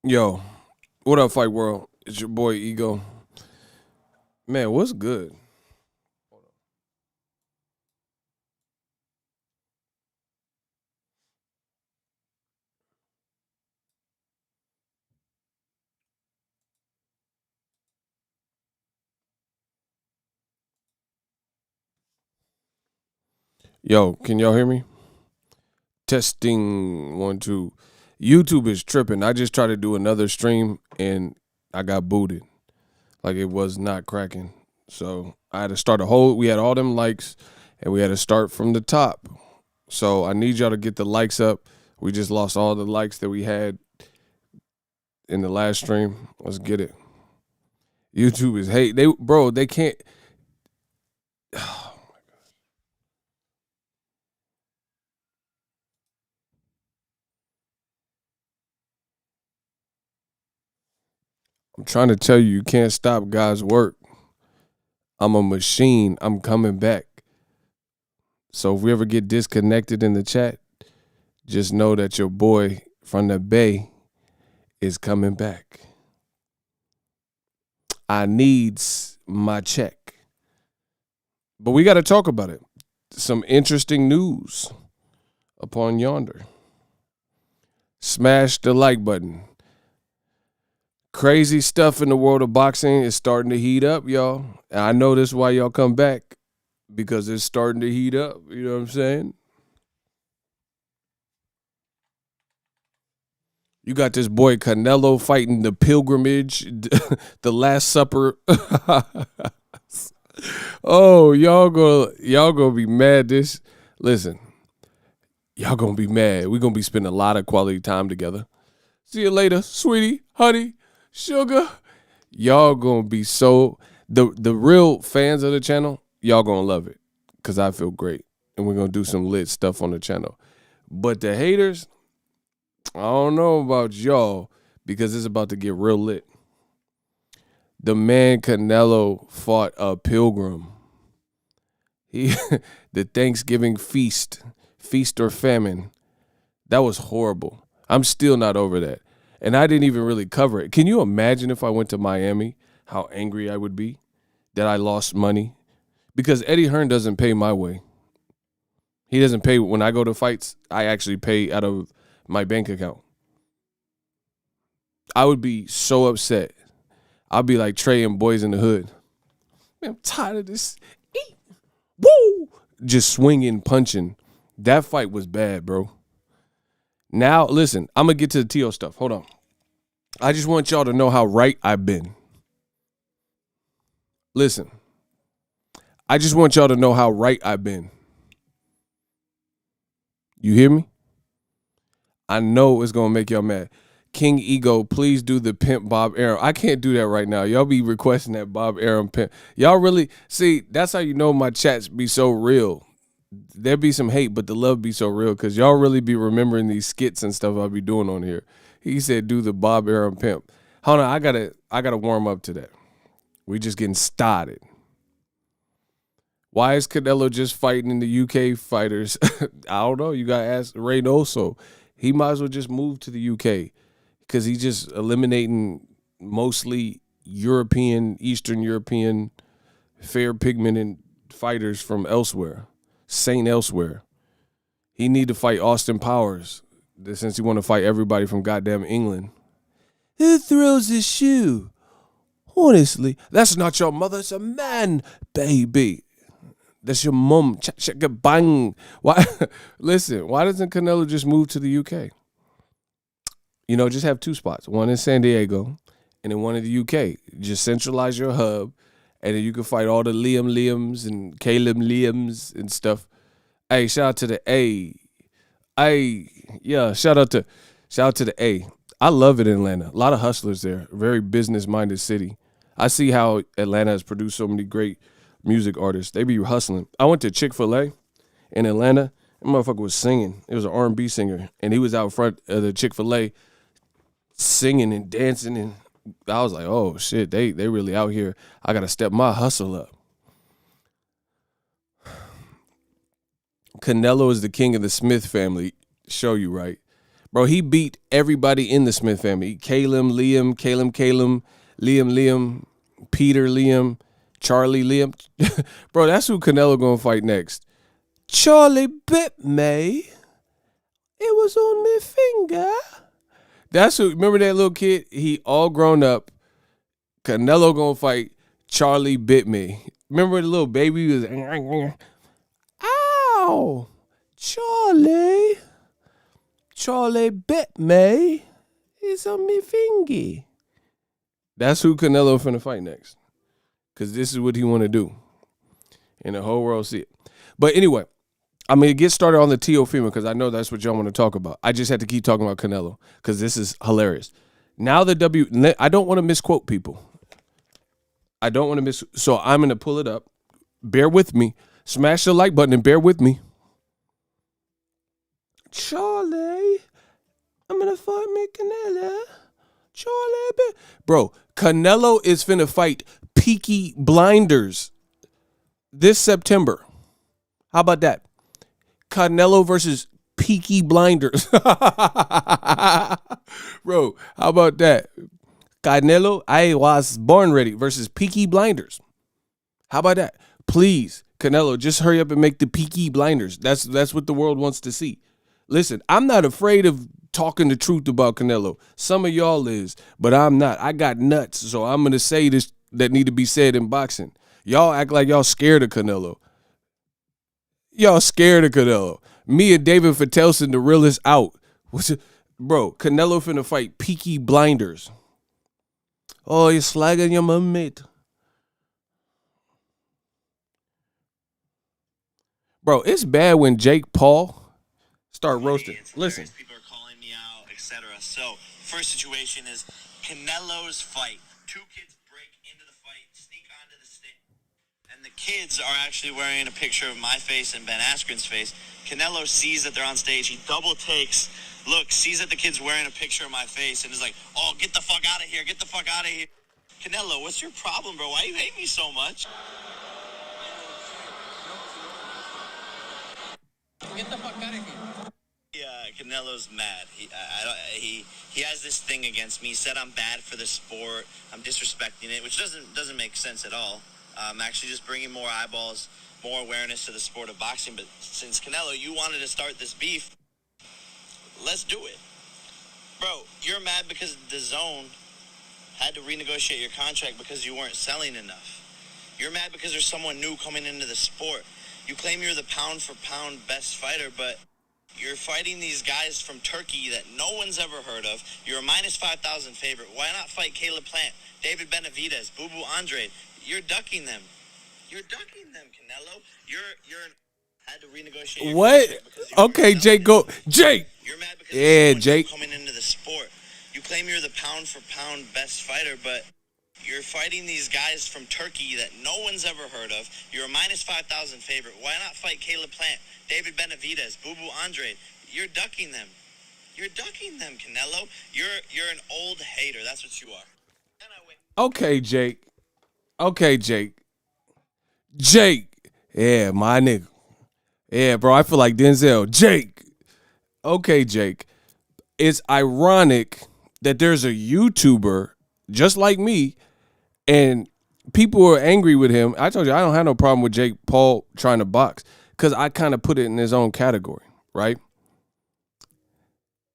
Yo, what up, Fight World? It's your boy Ego. Man, what's good? Yo, can y'all hear me? Testing 1 2. YouTube is tripping. I just tried to do another stream and I got booted. Like it was not cracking. So I had to start a whole. We had all them likes and we had to start from the top. So I need y'all to get the likes up. We just lost all the likes that we had in the last stream. Let's get it. YouTube is hate. They can't. I'm trying to tell you, you can't stop God's work. I'm a machine. I'm coming back. So if we ever get disconnected in the chat, just know that your boy from the Bay is coming back. I needs my check. But we got to talk about it. Some interesting news upon yonder. Smash the like button. Crazy stuff in the world of boxing is starting to heat up, y'all. And I know this is why y'all come back, because it's starting to heat up. You know what I'm saying? You got this boy Canelo fighting the pilgrimage, the Last Supper. Oh, y'all gonna be mad. Listen, y'all gonna be mad. We're gonna be spending a lot of quality time together. See you later, sweetie, honey, sugar. Y'all gonna be the real fans of the channel. Y'all gonna love it because I feel great, and we're gonna do some lit stuff on the channel. But the haters, I don't know about y'all, because it's about to get real lit. The man Canelo fought a pilgrim. The Thanksgiving feast or famine. That was horrible. I'm still not over that. And I didn't even really cover it. Can you imagine if I went to Miami, how angry I would be that I lost money? Because Eddie Hearn doesn't pay my way. He doesn't pay when I go to fights. I actually pay out of my bank account. I would be so upset. I'll be like Trey and Boys in the Hood. Man, I'm tired of this. Woo! Just swinging, punching. That fight was bad, bro. Now, listen, I'm going to get to the Teo stuff. Hold on. I just want y'all to know how right I've been. Listen. I just want y'all to know how right I've been. You hear me? I know it's going to make y'all mad. King Ego, please do the pimp Bob Arum. I can't do that right now. Y'all be requesting that Bob Arum pimp. Y'all really, see, that's how you know my chats be so real. There be some hate, but the love be so real because y'all really be remembering these skits and stuff I'll be doing on here. He said do the Bob Arum pimp. Hold on, I gotta warm up to that. We just getting started. Why is Canelo just fighting the UK fighters? I don't know. You gotta ask Reynoso. He might as well just move to the UK. Because he's just eliminating mostly European, Eastern European, fair pigmented fighters from elsewhere, Saint elsewhere. He need to fight Austin Powers since he want to fight everybody from goddamn England. Who throws his shoe? Honestly, that's not your mother. It's a man, baby. That's your mom. Bang. Why? Listen, why doesn't Canelo just move to the UK? You know, just have two spots, one in San Diego and then one in the UK. Just centralize your hub, and then you can fight all the Liams and Caleb Liams and stuff. Hey, shout out to the A. Shout out to the A. I love it in Atlanta. A lot of hustlers there. Very business-minded city. I see how Atlanta has produced so many great music artists. They be hustling. I went to Chick-fil-A in Atlanta. That motherfucker was singing. It was an R&B singer, and he was out front of the Chick-fil-A singing and dancing, and I was like, oh shit, they really out here. I gotta step my hustle up. Canelo is the king of the Smith family. Show you right. Bro, he beat everybody in the Smith family. Caleb Liam, Liam, Peter Liam, Charlie Liam. Bro, that's who Canelo gonna fight next. Charlie bit me. It was on my finger. That's who, remember that little kid? He all grown up. Canelo gonna fight Charlie bit me. Remember the little baby was, ow, Charlie bit me. It's on me finger. That's who Canelo finna fight next. Because this is what he want to do. And the whole world see it. But anyway, I'm going to get started on the Teofimo because I know that's what y'all want to talk about. I just had to keep talking about Canelo because this is hilarious. Now the I don't want to misquote people. So I'm going to pull it up. Bear with me. Smash the like button and bear with me. Charlie, I'm going to fight me Canelo. Charlie. Bro, Canelo is finna fight Peaky Blinders this September. How about that? Canelo versus Peaky Blinders. Bro, how about that? Canelo, I was born ready versus Peaky Blinders. How about that? Please, Canelo, just hurry up and make the Peaky Blinders. That's what the world wants to see. Listen, I'm not afraid of talking the truth about Canelo. Some of y'all is, but I'm not. I got nuts, so I'm gonna say this that need to be said in boxing. Y'all act like y'all scared of Canelo. Y'all scared of Canelo. Me and David Fatelson, the realest out. What's it? Bro, Canelo finna fight Peaky Blinders. Oh, you're slagging your mate. Bro, it's bad when Jake Paul start roasting. Listen. People are calling me out, etc. So, first situation is Canelo's fight. Two kids break into the fight, sneak onto the stage, and the kids are actually wearing a picture of my face and Ben Askren's face. Canelo sees that they're on stage. He double takes, looks, sees that the kid's wearing a picture of my face, and is like, oh, get the fuck out of here. Get the fuck out of here. Canelo, what's your problem, bro? Why you hate me so much? Get the fuck out of here. Yeah, Canelo's mad. He has this thing against me. He said I'm bad for the sport. I'm disrespecting it, which doesn't make sense at all. I'm actually just bringing more eyeballs, more awareness to the sport of boxing. But since Canelo, you wanted to start this beef, let's do it. Bro, you're mad because the zone had to renegotiate your contract because you weren't selling enough. You're mad because there's someone new coming into the sport. You claim you're the pound-for-pound best fighter, but you're fighting these guys from Turkey that no one's ever heard of. You're a minus 5,000 favorite. Why not fight Caleb Plant, David Benavidez, Boo Boo Andre? You're ducking them. You're ducking them, Canelo. You're had to renegotiate your what? Okay, Jake, go. Jake! You're mad because Jake. Coming into the sport. You claim you're the pound-for-pound best fighter, but you're fighting these guys from Turkey that no one's ever heard of. You're a minus 5,000 favorite. Why not fight Caleb Plant, David Benavidez, Boo Boo Andre? You're ducking them. You're ducking them, Canelo. You're an old hater. That's what you are. Okay, Jake. Okay, Jake. Jake. Yeah, my nigga. Yeah, bro, I feel like Denzel. Jake. Okay, Jake. It's ironic that there's a YouTuber just like me, and people are angry with him. I told you I don't have no problem with Jake Paul trying to box because I kind of put it in his own category, right?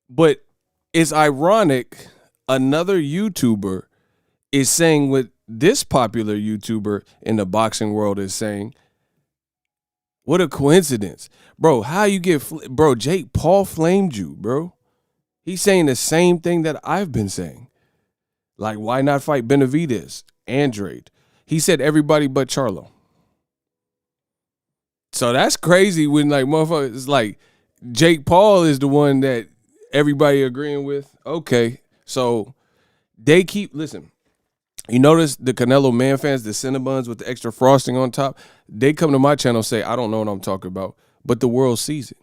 But it's ironic another YouTuber is saying what this popular YouTuber in the boxing world is saying. What a coincidence. Bro, how you get bro, Jake Paul flamed you, bro. He's saying the same thing that I've been saying. Like, why not fight Benavidez, Andrade? He said everybody but Charlo. So that's crazy when, like, motherfuckers, like, Jake Paul is the one that everybody agreeing with. Okay, so they keep, listen, you notice the Canelo Man fans, the Cinnabons with the extra frosting on top, they come to my channel and say, I don't know what I'm talking about, but the world sees it.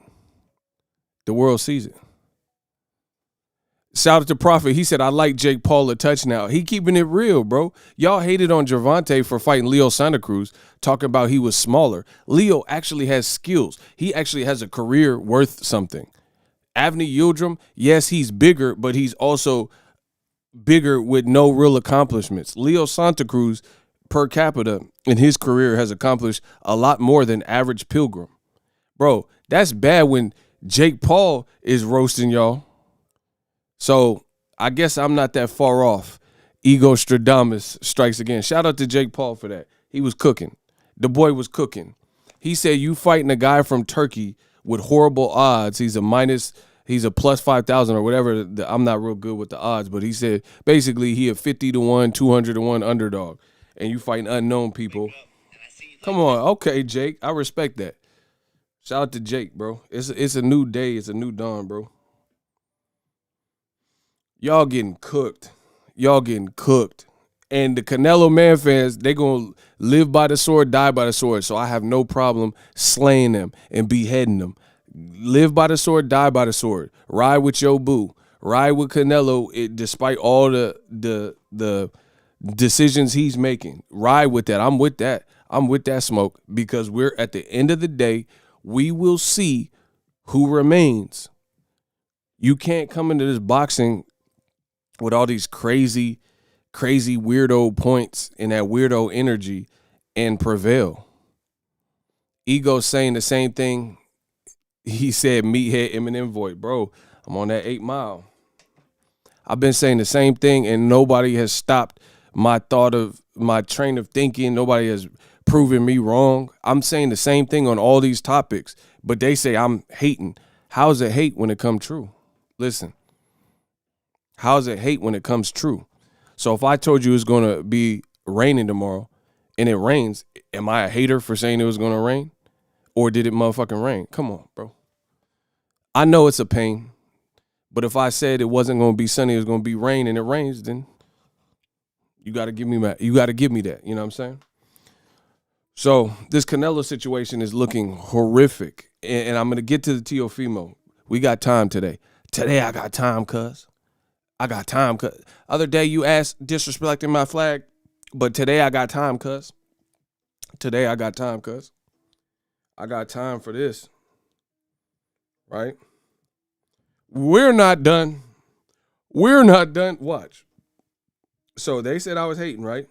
The world sees it. Shout out to Prophet. He said, I like Jake Paul a touch now. He keeping it real, bro. Y'all hated on Gervonta for fighting Leo Santa Cruz, talking about he was smaller. Leo actually has skills. He actually has a career worth something. Avni Yildirim, yes, he's bigger, but he's also bigger with no real accomplishments. Leo Santa Cruz, per capita, in his career has accomplished a lot more than average Pilgrim. Bro, that's bad when Jake Paul is roasting y'all. So I guess I'm not that far off. Ego Stradamus strikes again. Shout out to Jake Paul for that. He was cooking. The boy was cooking. He said you fighting a guy from Turkey with horrible odds. He's a plus 5,000 or whatever. I'm not real good with the odds, but he said basically he a 50-1, 200-1 underdog. And you fighting unknown people. Come on. Okay, Jake. I respect that. Shout out to Jake, bro. It's a new day. It's a new dawn, bro. Y'all getting cooked. Y'all getting cooked. And the Canelo Man fans, they going to live by the sword, die by the sword. So I have no problem slaying them and beheading them. Live by the sword, die by the sword. Ride with your boo. Ride with Canelo despite all the decisions he's making. Ride with that. I'm with that. I'm with that smoke because we're at the end of the day, we will see who remains. You can't come into this boxing with all these crazy weirdo points and that weirdo energy and prevail. Ego saying the same thing. He said meathead Eminem voice. Bro, I'm on that 8 Mile. I've been saying the same thing, and nobody has stopped my train of thinking. Nobody has proven me wrong. I'm saying the same thing on all these topics, but they say I'm hating. How is it hate when it comes true? Listen, how is it hate when it comes true? So if I told you it's going to be raining tomorrow and it rains, am I a hater for saying it was going to rain? Or did it motherfucking rain? Come on, bro. I know it's a pain, but if I said it wasn't going to be sunny, it was going to be rain and it rains, then you got to give me that. You got to give me that. You know what I'm saying? So this Canelo situation is looking horrific, and I'm going to get to the Teofimo. We got time today. Today I got time, cuz. I got time, cuz. Other day you asked disrespecting my flag, but today I got time, cuz. Today I got time, cuz. I got time for this. Right? We're not done. We're not done. Watch. So they said I was hating, right?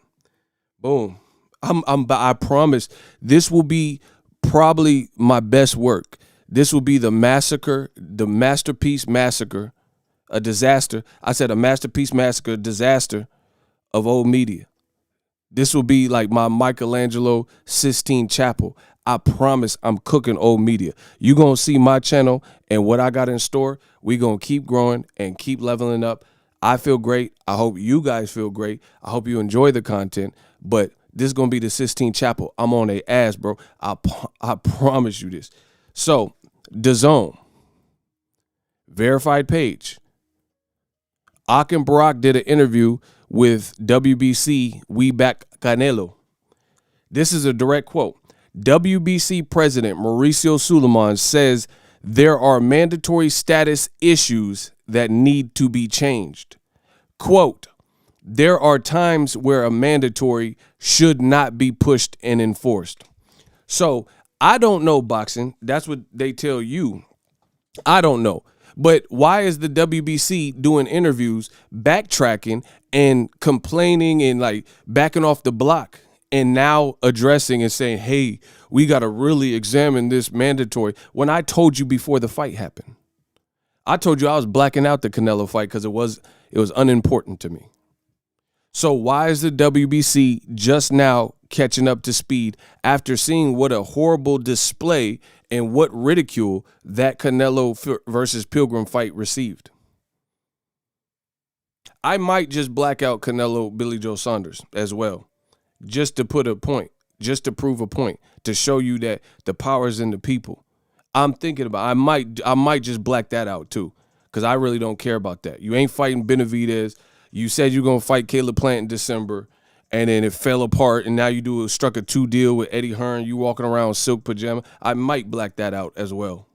Boom. I promise this will be probably my best work. This will be the massacre, the masterpiece massacre, a disaster. I said a masterpiece massacre, disaster of old media. This will be like my Michelangelo Sistine Chapel. I promise I'm cooking old media. You're going to see my channel and what I got in store. We're going to keep growing and keep leveling up. I feel great. I hope you guys feel great. I hope you enjoy the content. But this is going to be the Sistine Chapel. I'm on a ass, bro. I promise you this. So, DAZN, verified page. Akin Barak did an interview with WBC We Back Canelo. This is a direct quote. WBC President Mauricio Suleiman says there are mandatory status issues that need to be changed. Quote, there are times where a mandatory should not be pushed and enforced. So I don't know boxing. That's what they tell you. I don't know. But why is the WBC doing interviews, backtracking and complaining and like backing off the block and now addressing and saying, hey, we got to really examine this mandatory when I told you before the fight happened? I told you I was blacking out the Canelo fight because it was unimportant to me. So why is the WBC just now catching up to speed after seeing what a horrible display and what ridicule that Canelo versus Pilgrim fight received? I might just black out Canelo Billy Joe Saunders as well, just to put a point, just to prove a point, to show you that the power is in the people. I'm thinking about I might just black that out too, because I really don't care about that. You ain't fighting Benavidez. You said you're going to fight Caleb Plant in December, and then it fell apart, and now you struck a 2 deal with Eddie Hearn. You walking around in silk pajama. I might black that out as well.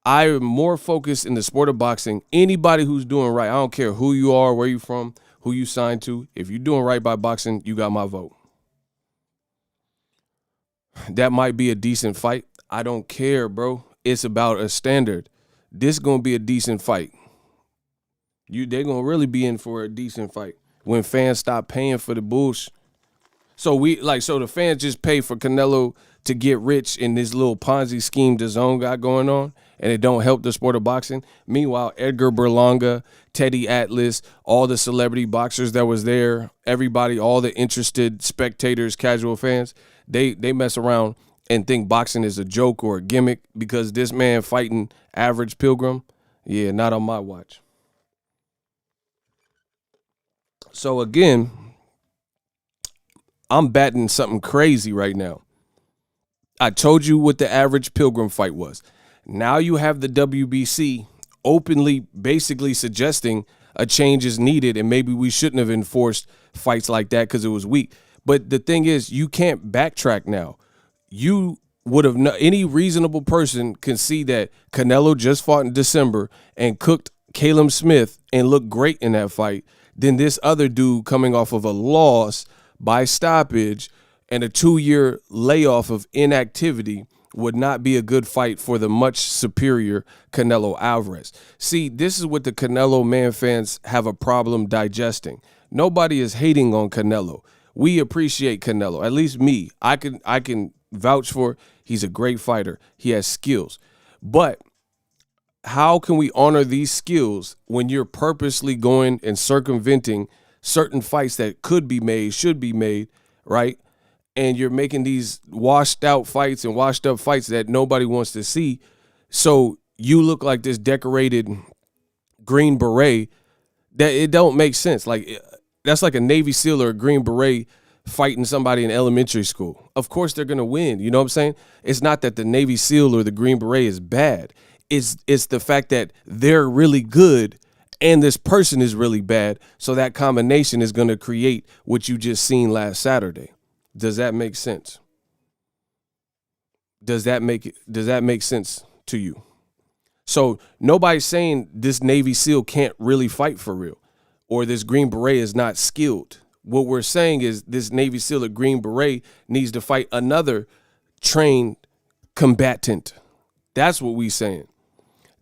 I'm more focused in the sport of boxing. Anybody who's doing right, I don't care who you are, where you from, who you signed to. If you're doing right by boxing, you got my vote. That might be a decent fight. I don't care, bro. It's about a standard. This is going to be a decent fight. They're going to really be in for a decent fight when fans stop paying for the bullshit. So the fans just pay for Canelo to get rich in this little Ponzi scheme DAZN got going on, and it don't help the sport of boxing. Meanwhile, Edgar Berlanga, Teddy Atlas, all the celebrity boxers that was there, everybody, all the interested spectators, casual fans, they mess around and think boxing is a joke or a gimmick because this man fighting average Pilgrim, yeah, not on my watch. So again, I'm batting something crazy right now. I told you what the average Pilgrim fight was. Now you have the WBC openly basically suggesting a change is needed and maybe we shouldn't have enforced fights like that because it was weak. But the thing is, you can't backtrack now. You would have any reasonable person can see that Canelo just fought in December and cooked Caleb Smith and looked great in that fight. Then this other dude coming off of a loss by stoppage and a 2-year layoff of inactivity would not be a good fight for the much superior Canelo Alvarez. See, this is what the Canelo man fans have a problem digesting. Nobody is hating on Canelo. We appreciate Canelo, at least me. I can vouch for. He's a great fighter. He has skills. But how can we honor these skills when you're purposely going and circumventing certain fights that could be made, should be made, right? And you're making these washed out fights and washed up fights that nobody wants to see. So you look like this decorated Green Beret that it don't make sense. Like, that's like a Navy SEAL or a Green Beret fighting somebody in elementary school. Of course they're going to win. You know what I'm saying? It's not that the Navy SEAL or the Green Beret is bad. It's the fact that they're really good and this person is really bad. So that combination is going to create what you just seen last Saturday. Does that make sense? Does that make sense to you? So nobody's saying this Navy SEAL can't really fight for real, or this Green Beret is not skilled. What we're saying is this Navy SEAL or Green Beret needs to fight another trained combatant. That's what we saying.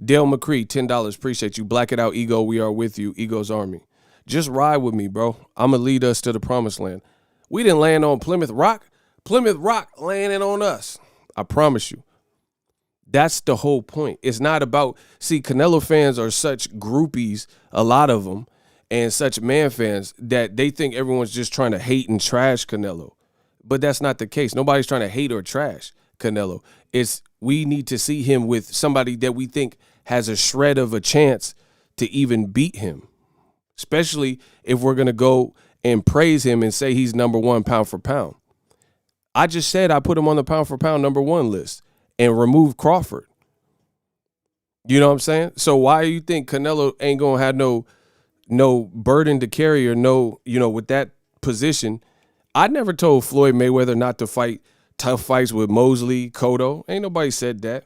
Dale McCree, $10. Appreciate you. Black it out, Ego. We are with you. Ego's Army. Just ride with me, bro. I'm going to lead us to the promised land. We didn't land on Plymouth Rock. Plymouth Rock landing on us. I promise you. That's the whole point. It's not about, see, Canelo fans are such groupies, a lot of them, and such man fans that they think everyone's just trying to hate and trash Canelo. But that's not the case. Nobody's trying to hate or trash Canelo. It's we need to see him with somebody that we think has a shred of a chance to even beat him, especially if we're going to go and praise him and say he's number one pound for pound. I just said I put him on the pound for pound number one list and remove Crawford. You know what I'm saying? So why do you think Canelo ain't going to have no burden to carry or no, with that position? I never told Floyd Mayweather not to fight tough fights with Mosley, Cotto. Ain't nobody said that.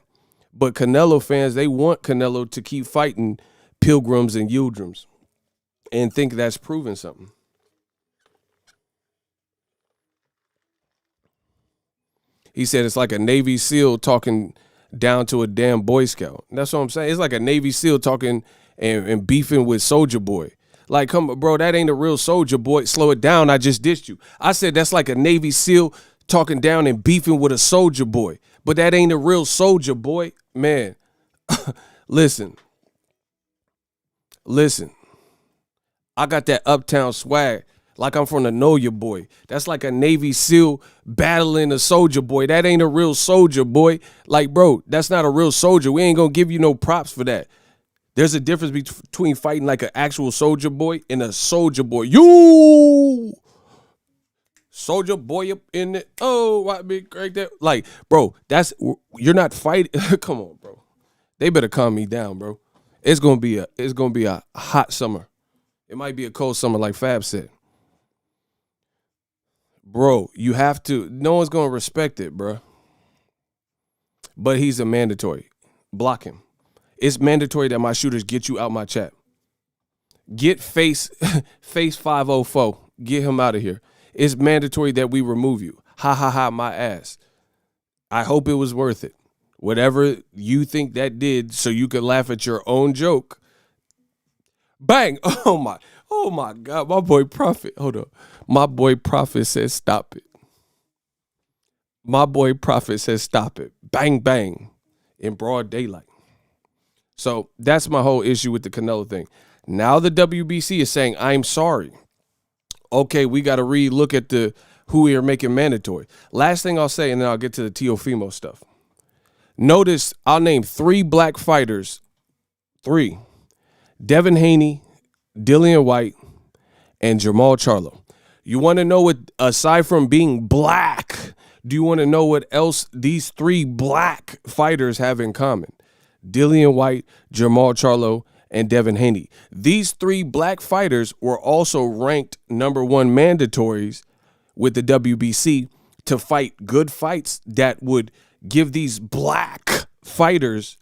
But Canelo fans, they want Canelo to keep fighting Pilgrims and Yildirims and think that's proving something. He said it's like a Navy SEAL talking down to a damn Boy Scout. That's what I'm saying. It's like a Navy SEAL talking and beefing with Soulja Boy. Like, come on, bro, that ain't a real Soulja Boy. Slow it down. I just dissed you. I said that's like a Navy SEAL talking down and beefing with a Soulja Boy. But that ain't a real Soulja Boy. Man, listen. I got that uptown swag like I'm from the Know Ya Boy. That's like a Navy SEAL battling a Soulja Boy. That ain't a real Soulja Boy. Like, bro, that's not a real soldier. We ain't going to give you no props for that. There's a difference between fighting like an actual Soulja Boy and a Soulja Boy. You Soulja Boy up in it. Oh, what big right there. Like, bro, you're not fighting. Come on, bro. They better calm me down, bro. It's gonna be a hot summer. It might be a cold summer, like Fab said. Bro, you have to. No one's gonna respect it, bro. But he's a mandatory. Block him. It's mandatory that my shooters get you out my chat. Get face 504. Get him out of here. It's mandatory that we remove you. Ha ha ha, my ass. I hope it was worth it. Whatever you think that did so you could laugh at your own joke. Bang. Oh my God. My boy Prophet. Hold up. My boy Prophet says stop it. My boy Prophet says stop it. Bang, bang. In broad daylight. So that's my whole issue with the Canelo thing. Now the WBC is saying, I'm sorry. Okay, we got to re-look at who we are making mandatory. Last thing I'll say, and then I'll get to the Teofimo stuff. Notice I'll name 3 black fighters. 3. Devin Haney, Dillian White, and Jamal Charlo. You want to know what, aside from being black, do you want to know what else these 3 black fighters have in common? Dillian White, Jamal Charlo, and Devin Haney. These 3 black fighters were also ranked number 1 mandatories with the WBC to fight good fights that would give these black fighters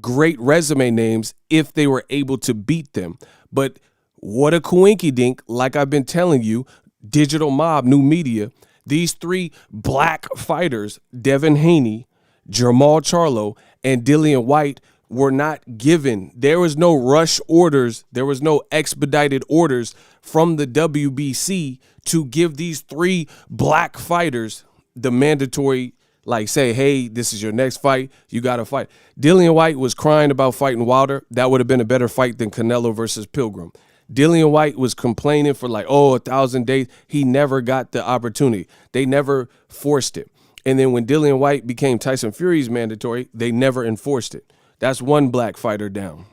great resume names if they were able to beat them. But what a coinkydink, like I've been telling you, Digital Mob, New Media, these 3 black fighters, Devin Haney, Jamal Charlo, and Dillian White, were not given. There was no rush orders. There was no expedited orders from the WBC to give these 3 black fighters the mandatory like say, hey, this is your next fight. You got to fight. Dillian Whyte was crying about fighting Wilder. That would have been a better fight than Canelo versus Pilgrim. Dillian Whyte was complaining for 1,000 days. He never got the opportunity. They never forced it. And then when Dillian Whyte became Tyson Fury's mandatory, they never enforced it. That's one black fighter down,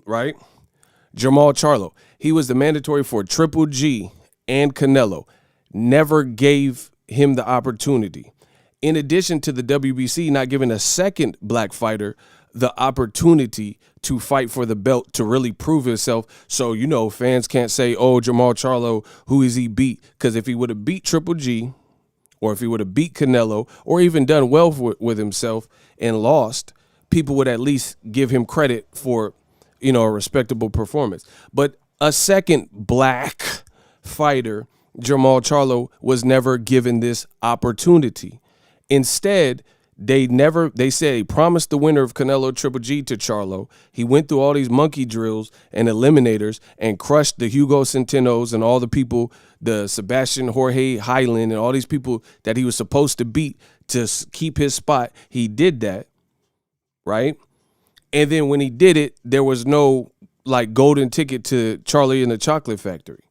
right? Jamal Charlo. He was the mandatory for Triple G and Canelo. Never gave him the opportunity. In addition to the WBC not giving a second black fighter the opportunity to fight for the belt to really prove himself. So, fans can't say, oh, Jamal Charlo, who is he beat? Because if he would have beat Triple G, or if he would have beat Canelo, or even done well with himself and lost, people would at least give him credit for, a respectable performance. But a second black fighter, Jamal Charlo, was never given this opportunity. Instead, they said he promised the winner of Canelo Triple G to Charlo. He went through all these monkey drills and eliminators and crushed the Hugo Centenos and all the people, the Sebastian Jorge Highland and all these people that he was supposed to beat to keep his spot. He did that, right? And then when he did it, there was no golden ticket to Charlie and the Chocolate Factory.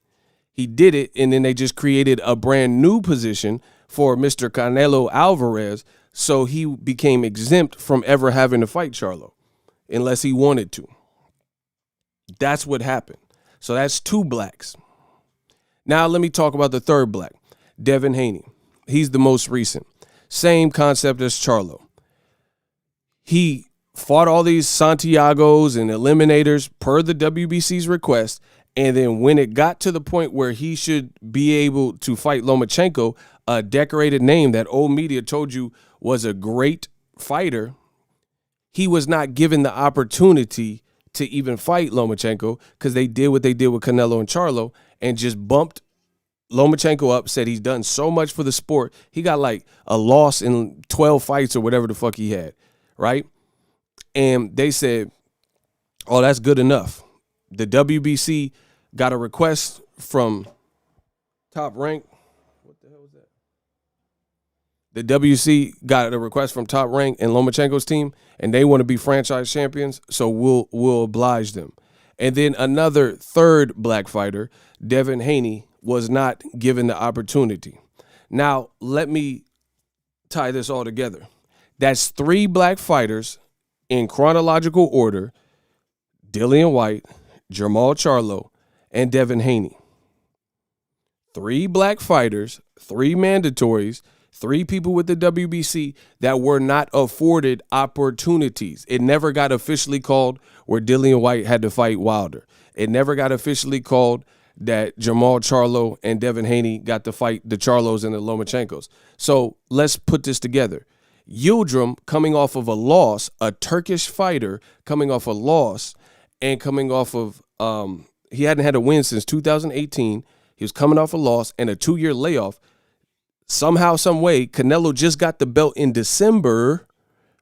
He did it, and then they just created a brand new position for Mr. Canelo Alvarez, so he became exempt from ever having to fight Charlo unless he wanted to. That's what happened. So that's two blacks. Now let me talk about the third black, Devin Haney. He's the most recent. Same concept as Charlo. He fought all these Santiagos and eliminators per the WBC's request, and then when it got to the point where he should be able to fight Lomachenko, a decorated name that old media told you was a great fighter, he was not given the opportunity to even fight Lomachenko because they did what they did with Canelo and Charlo and just bumped Lomachenko up, said he's done so much for the sport. He got a loss in 12 fights or whatever the fuck he had, right? And they said, oh, that's good enough. The WBC got a request from Top Rank. What the hell was that? The WBC got a request from Top Rank and Lomachenko's team, and they want to be franchise champions, so we'll oblige them. And then another third black fighter, Devin Haney, was not given the opportunity. Now, let me tie this all together. That's three black fighters in chronological order: Dillian Whyte, Jamal Charlo, and Devin Haney. Three black fighters, three mandatories, three people with the WBC that were not afforded opportunities. It never got officially called where Dillian Whyte had to fight Wilder. It never got officially called that Jamal Charlo and Devin Haney got to fight the Charlos and the Lomachenkos. So let's put this together. Yildirim coming off of a loss, a Turkish fighter coming off a loss and coming off of, he hadn't had a win since 2018. He was coming off a loss and a 2-year layoff. Somehow, some way, Canelo just got the belt in December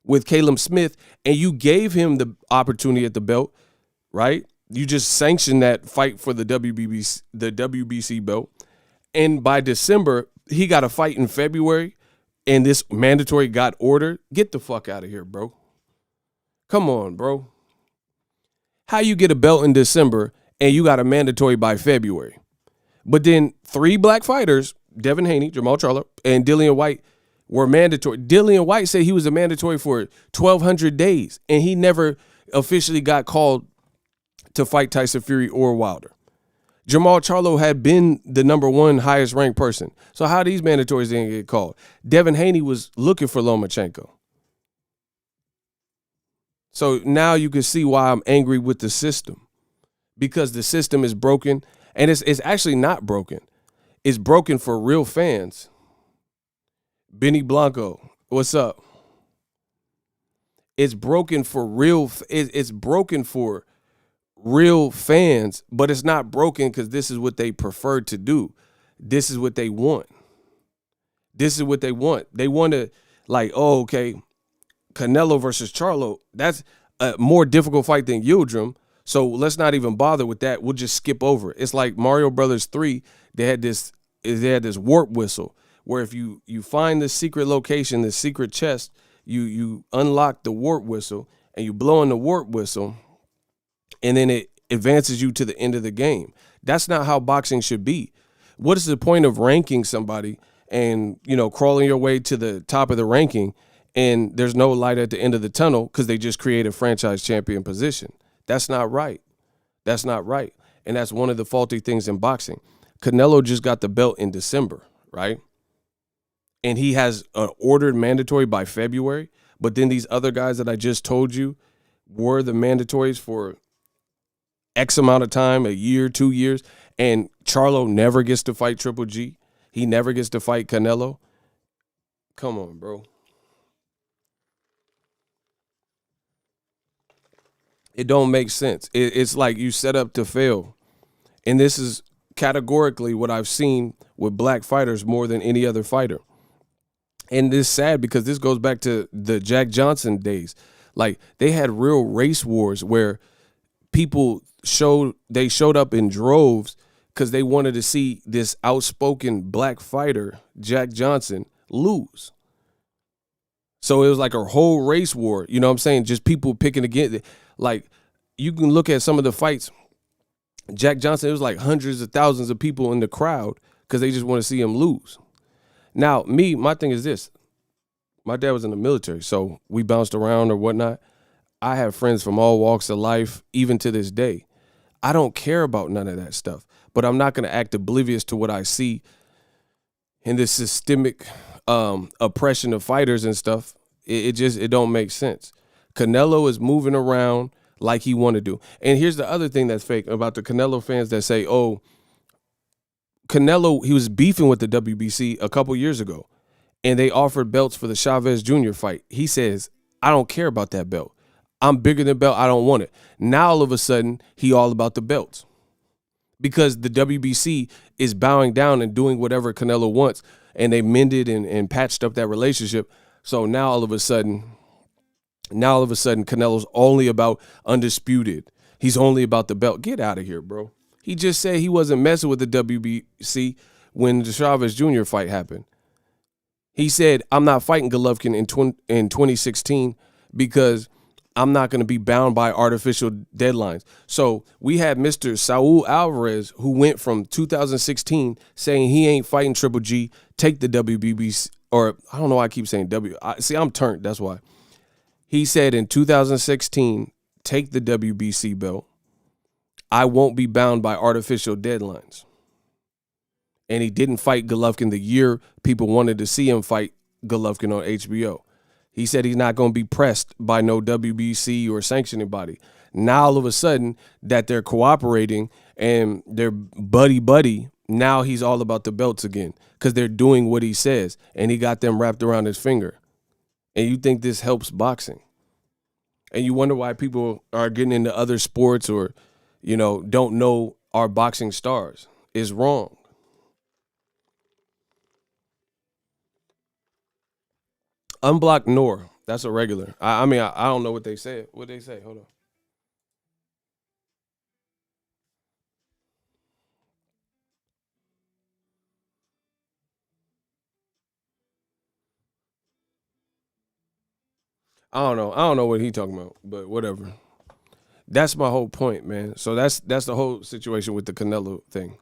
with Caleb Smith, and you gave him the opportunity at the belt, right? You just sanctioned that fight for the WBC belt. And by December, he got a fight in February, and this mandatory got ordered. Get the fuck out of here, bro. Come on, bro. How you get a belt in December and you got a mandatory by February? But then three black fighters, Devin Haney, Jamal Charlo, and Dillian Whyte, were mandatory. Dillian Whyte said he was a mandatory for 1,200 days, and he never officially got called to fight Tyson Fury or Wilder. Jamal Charlo had been the number one highest ranked person. So how these mandatories didn't get called? Devin Haney was looking for Lomachenko. So now you can see why I'm angry with the system, because the system is broken, and it's actually not broken. It's broken for real fans. Benny Blanco, what's up? It's broken for real. It's broken for real fans, but it's not broken because this is what they prefer to do. This is what they want. This is what they want. They want to, oh, okay, Canelo versus Charlo, that's a more difficult fight than Yildirim, so let's not even bother with that. We'll just skip over it. It's like Mario Brothers 3, they had this warp whistle. where if you find the secret location, the secret chest, you unlock the warp whistle and you blow in the warp whistle, and then it advances you to the end of the game. That's not how boxing should be. What is the point of ranking somebody and, crawling your way to the top of the ranking and there's no light at the end of the tunnel because they just create a franchise champion position? That's not right. That's not right. And that's one of the faulty things in boxing. Canelo just got the belt in December, right? And he has an ordered mandatory by February. But then these other guys that I just told you were the mandatories for X amount of time, a year, 2 years. And Charlo never gets to fight Triple G. He never gets to fight Canelo. Come on, bro. It don't make sense. It's like you set up to fail. And this is categorically what I've seen with black fighters more than any other fighter. And it's sad because this goes back to the Jack Johnson days. Like, they had real race wars where people showed up in droves because they wanted to see this outspoken black fighter, Jack Johnson, lose. So it was like a whole race war. You know what I'm saying? Just people picking against. Like, you can look at some of the fights. Jack Johnson, it was like hundreds of thousands of people in the crowd because they just want to see him lose. Now, my thing is this. My dad was in the military, so we bounced around or whatnot. I have friends from all walks of life, even to this day. I don't care about none of that stuff, but I'm not going to act oblivious to what I see in this systemic oppression of fighters and stuff. It don't make sense. Canelo is moving around like he want to do. And here's the other thing that's fake about the Canelo fans that say, oh, Canelo, he was beefing with the WBC a couple years ago, and they offered belts for the Chavez Jr. fight. He says, I don't care about that belt. I'm bigger than belt. I don't want it. Now, all of a sudden, he all about the belts because the WBC is bowing down and doing whatever Canelo wants, and they mended and patched up that relationship. So now, all of a sudden, Canelo's only about undisputed. He's only about the belt. Get out of here, bro. He just said he wasn't messing with the WBC when the Chavez Jr. fight happened. He said, I'm not fighting Golovkin in 2016 because I'm not going to be bound by artificial deadlines. So we had Mr. Saul Alvarez, who went from 2016 saying he ain't fighting Triple G, take the WBC, or I don't know why I keep saying See, I'm turned. That's why. He said in 2016, take the WBC belt. I won't be bound by artificial deadlines. And he didn't fight Golovkin the year people wanted to see him fight Golovkin on HBO. He said he's not going to be pressed by no WBC or sanctioning body. Now, all of a sudden, that they're cooperating and they're buddy, now he's all about the belts again because they're doing what he says, and he got them wrapped around his finger. And you think this helps boxing. And you wonder why people are getting into other sports or, don't know our boxing stars. It's wrong. Unblock Nor. That's a regular. I mean, I don't know what they said. What they say? Hold on. I don't know. I don't know what he talking about, but whatever. That's my whole point, man. So that's the whole situation with the Canelo thing.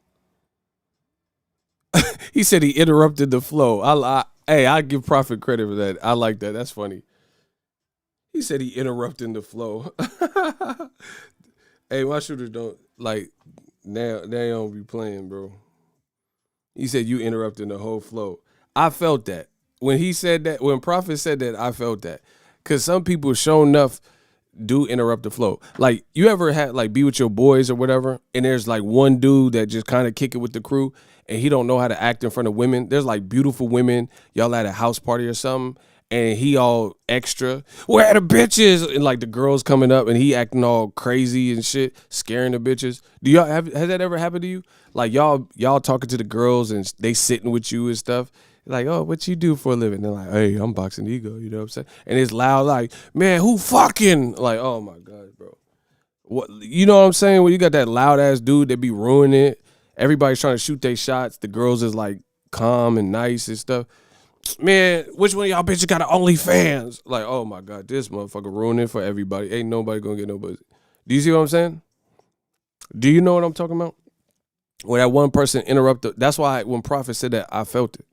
He said he interrupted the flow. I give Prophet credit for that. I like that. That's funny. He said he interrupted the flow. Hey, my shooters don't like now. They don't be playing, bro. He said you interrupting the whole flow. I felt that when he said that. When Prophet said that, I felt that because some people, sure enough, do interrupt the flow. Like, you ever had be with your boys or whatever, and there's one dude that just kind of kick it with the crew, and he don't know how to act in front of women. There's beautiful women, y'all at a house party or something, and he all extra, where the bitches, and the girls coming up, and he acting all crazy and shit, scaring the bitches. Has that ever happened to you? Y'all talking to the girls and they sitting with you and stuff. Oh, what you do for a living? They're like, hey, I'm boxing ego. You know what I'm saying? And it's loud, man, who fucking? Oh my God, bro. What, you know what I'm saying? When you got that loud ass dude that be ruining it, everybody's trying to shoot their shots. The girls is calm and nice and stuff. Man, which one of y'all bitches got an OnlyFans? Like, oh my God, this motherfucker ruining it for everybody. Ain't nobody gonna get no pussy. Do you see what I'm saying? Do you know what I'm talking about? When that one person interrupted, that's why when Prophet said that, I felt it.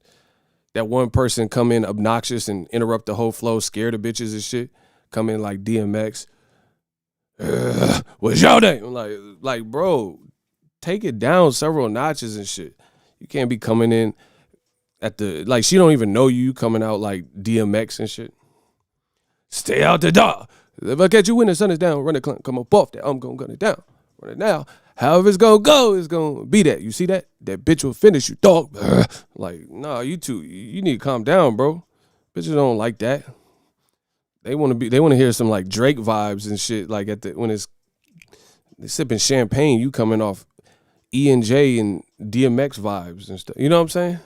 That one person come in obnoxious and interrupt the whole flow, scare the bitches and shit. Come in like DMX. What's your name? Like, bro, take it down several notches and shit. You can't be coming in at the, like, she don't even know you coming out like DMX and shit. Stay out the door. If I catch you when the sun is down, run it, come up off that. I'm gonna gun it down. Run it now. However it's gonna go, it's gonna be that. You see that? That bitch will finish you, dog. Like, nah, you two, you need to calm down, bro. Bitches don't like that. They want to hear some like Drake vibes and shit. Like when they're sipping champagne, you coming off E&J and DMX vibes and stuff. You know what I'm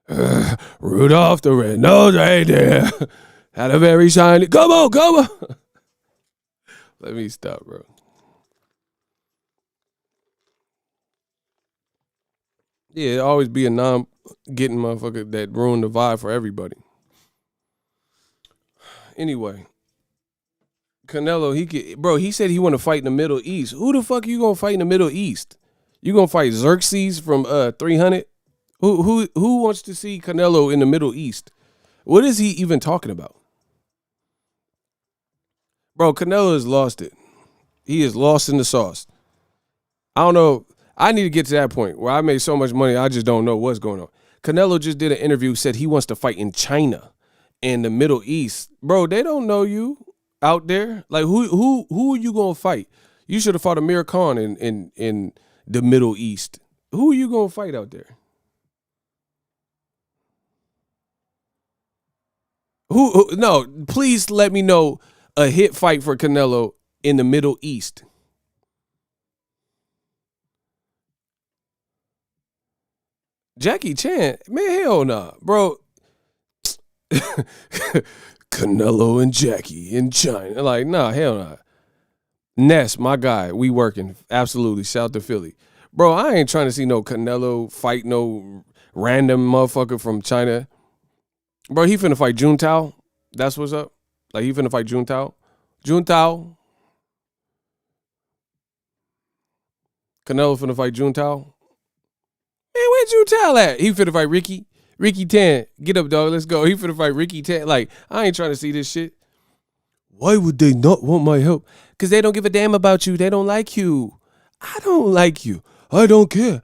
saying? Rudolph the red-nosed reindeer had a very shiny. Come on. Let me stop, bro. Yeah, always be a non-getting motherfucker that ruined the vibe for everybody. Anyway, Canelo, he said he want to fight in the Middle East. Who the fuck you gonna fight in the Middle East? You gonna fight Xerxes from 300? Who wants to see Canelo in the Middle East? What is he even talking about? Bro, Canelo has lost it. He is lost in the sauce. I don't know. I need to get to that point where I made so much money, I just don't know what's going on. Canelo just did an interview, said he wants to fight in China and the Middle East. Bro, they don't know you out there. Like, who are you going to fight? You should have fought Amir Khan in the Middle East. Who are you going to fight out there? No, please let me know a hit fight for Canelo in the Middle East. Jackie Chan, man, hell nah, bro. Canelo and Jackie in China, like, nah, hell nah. Ness, my guy, we working, absolutely. Shout to Philly, bro. I ain't trying to see no Canelo fight no random motherfucker from China, bro. He finna fight Juntao. That's what's up. Like, he finna fight Juntao. Canelo finna fight Juntao. Man, where'd you tell at? He finna fight Ricky Tan. Get up, dog. Let's go. He finna fight Ricky Tan. Like, I ain't trying to see this shit. Why would they not want my help? Because they don't give a damn about you. They don't like you. I don't like you. I don't care.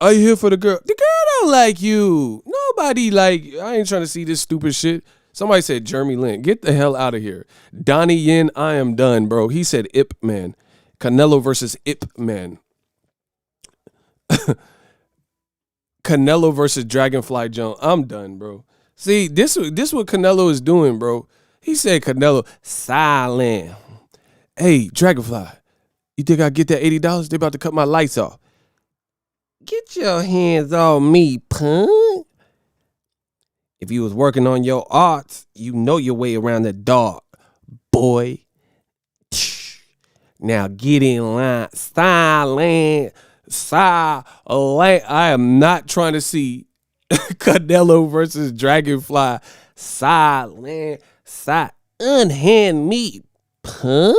I here for the girl. The girl don't like you. Nobody like you. I ain't trying to see this stupid shit. Somebody said Jeremy Lin. Get the hell out of here. Donnie Yen, I am done, bro. He said Ip Man. Canelo versus Ip Man. Canelo versus Dragonfly Jones. I'm done, bro. See, this what Canelo is doing, bro. He said Canelo silent. Hey, Dragonfly, you think I get that $80? They about to cut my lights off. Get your hands off me, punk. If you was working on your arts, you know your way around the dark, boy. Now get in line. Silent. I am not trying to see Canelo versus Dragonfly. Silent. Unhand me, punk.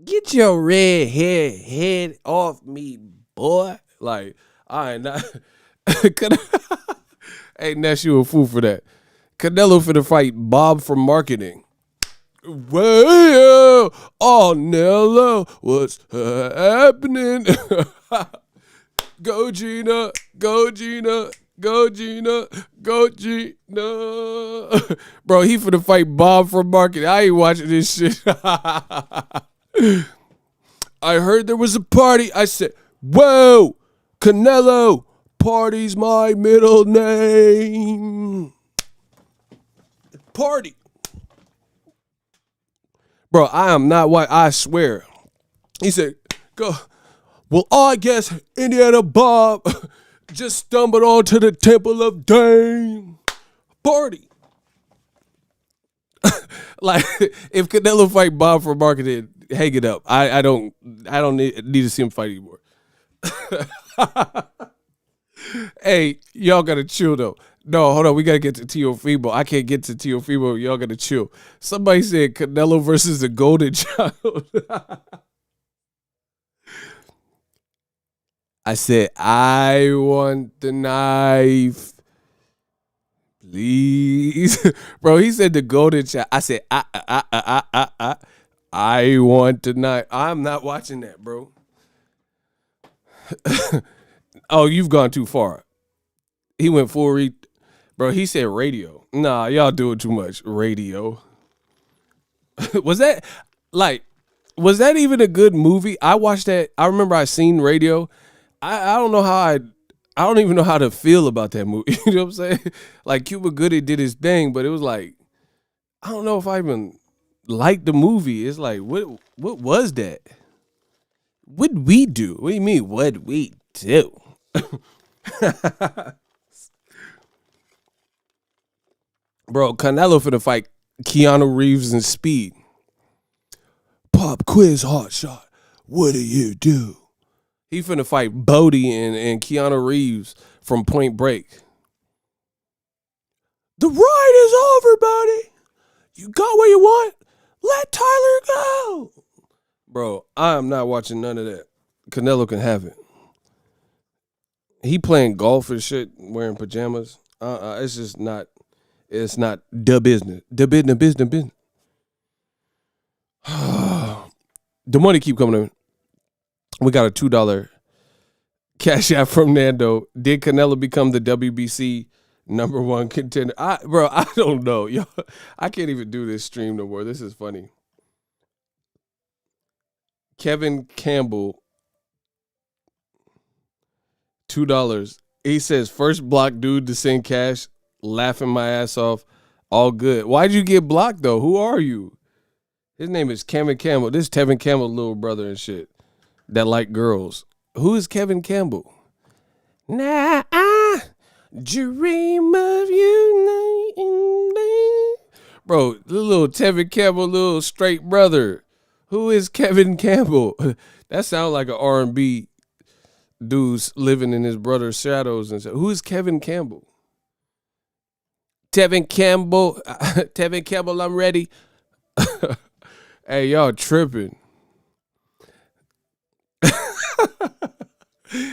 Get your red head off me, boy. Like, I ain't not. Ain't Ness, you a fool for that. Canelo finna fight Bob from marketing. Well, oh, Nello, what's happening? Go, Gina. Go, Gina. Go, Gina. Go, Gina. Bro, he finna fight Bob from marketing. I ain't watching this shit. I heard there was a party. I said, whoa, Canelo, party's my middle name. Party. Bro, I am not white. I swear. He said, go. Well, I guess Indiana Bob just stumbled onto the Temple of Dame. Party. Like, if Canelo fight Bob for marketing, hang it up. I don't need to see him fight anymore. Hey, y'all gotta chill though. No, hold on. We gotta get to Teofimo. I can't get to Teofimo. Y'all gotta chill. Somebody said Canelo versus the Golden Child. I said I want the knife, please, bro. He said the Golden Child. I said I want the knife. I'm not watching that, bro. Oh, you've gone too far. He went full bro. He said radio. Nah, y'all doing too much. Radio. Was that like? Was that even a good movie? I watched that. I remember I seen radio. I don't know how I don't even know how to feel about that movie. You know what I'm saying? Like Cuba Gooding did his thing, but it was like I don't know if I even liked the movie. It's like what was that? What'd we do? What do you mean? What'd we do? Bro, Canelo for the fight Keanu Reeves and Speed. Pop quiz hot shot. What do you do? He finna fight Bodie and Keanu Reeves from Point Break. The ride is over, buddy. You got what you want? Let Tyler go. Bro, I am not watching none of that. Canelo can have it. He playing golf and shit, wearing pajamas. It's just not. It's not the business. The business. The money keep coming in. We got a $2 cash app from Nando. Did Canelo become the WBC #1 contender? Bro, I don't know. Yo, I can't even do this stream no more. This is funny. Kevin Campbell, $2. He says, first block dude to send cash, laughing my ass off. All good. Why'd you get blocked though? Who are you? His name is Kevin Campbell. This is Tevin Campbell's little brother and shit that like girls. Who is Kevin Campbell? Nah, I dream of you night. Bro, the little Tevin Campbell, little straight brother. Who is Kevin Campbell? That sounds like an R&B dude's living in his brother's shadows and stuff. Who is Kevin Campbell? Tevin Campbell. Tevin Campbell, I'm ready. Hey, y'all tripping.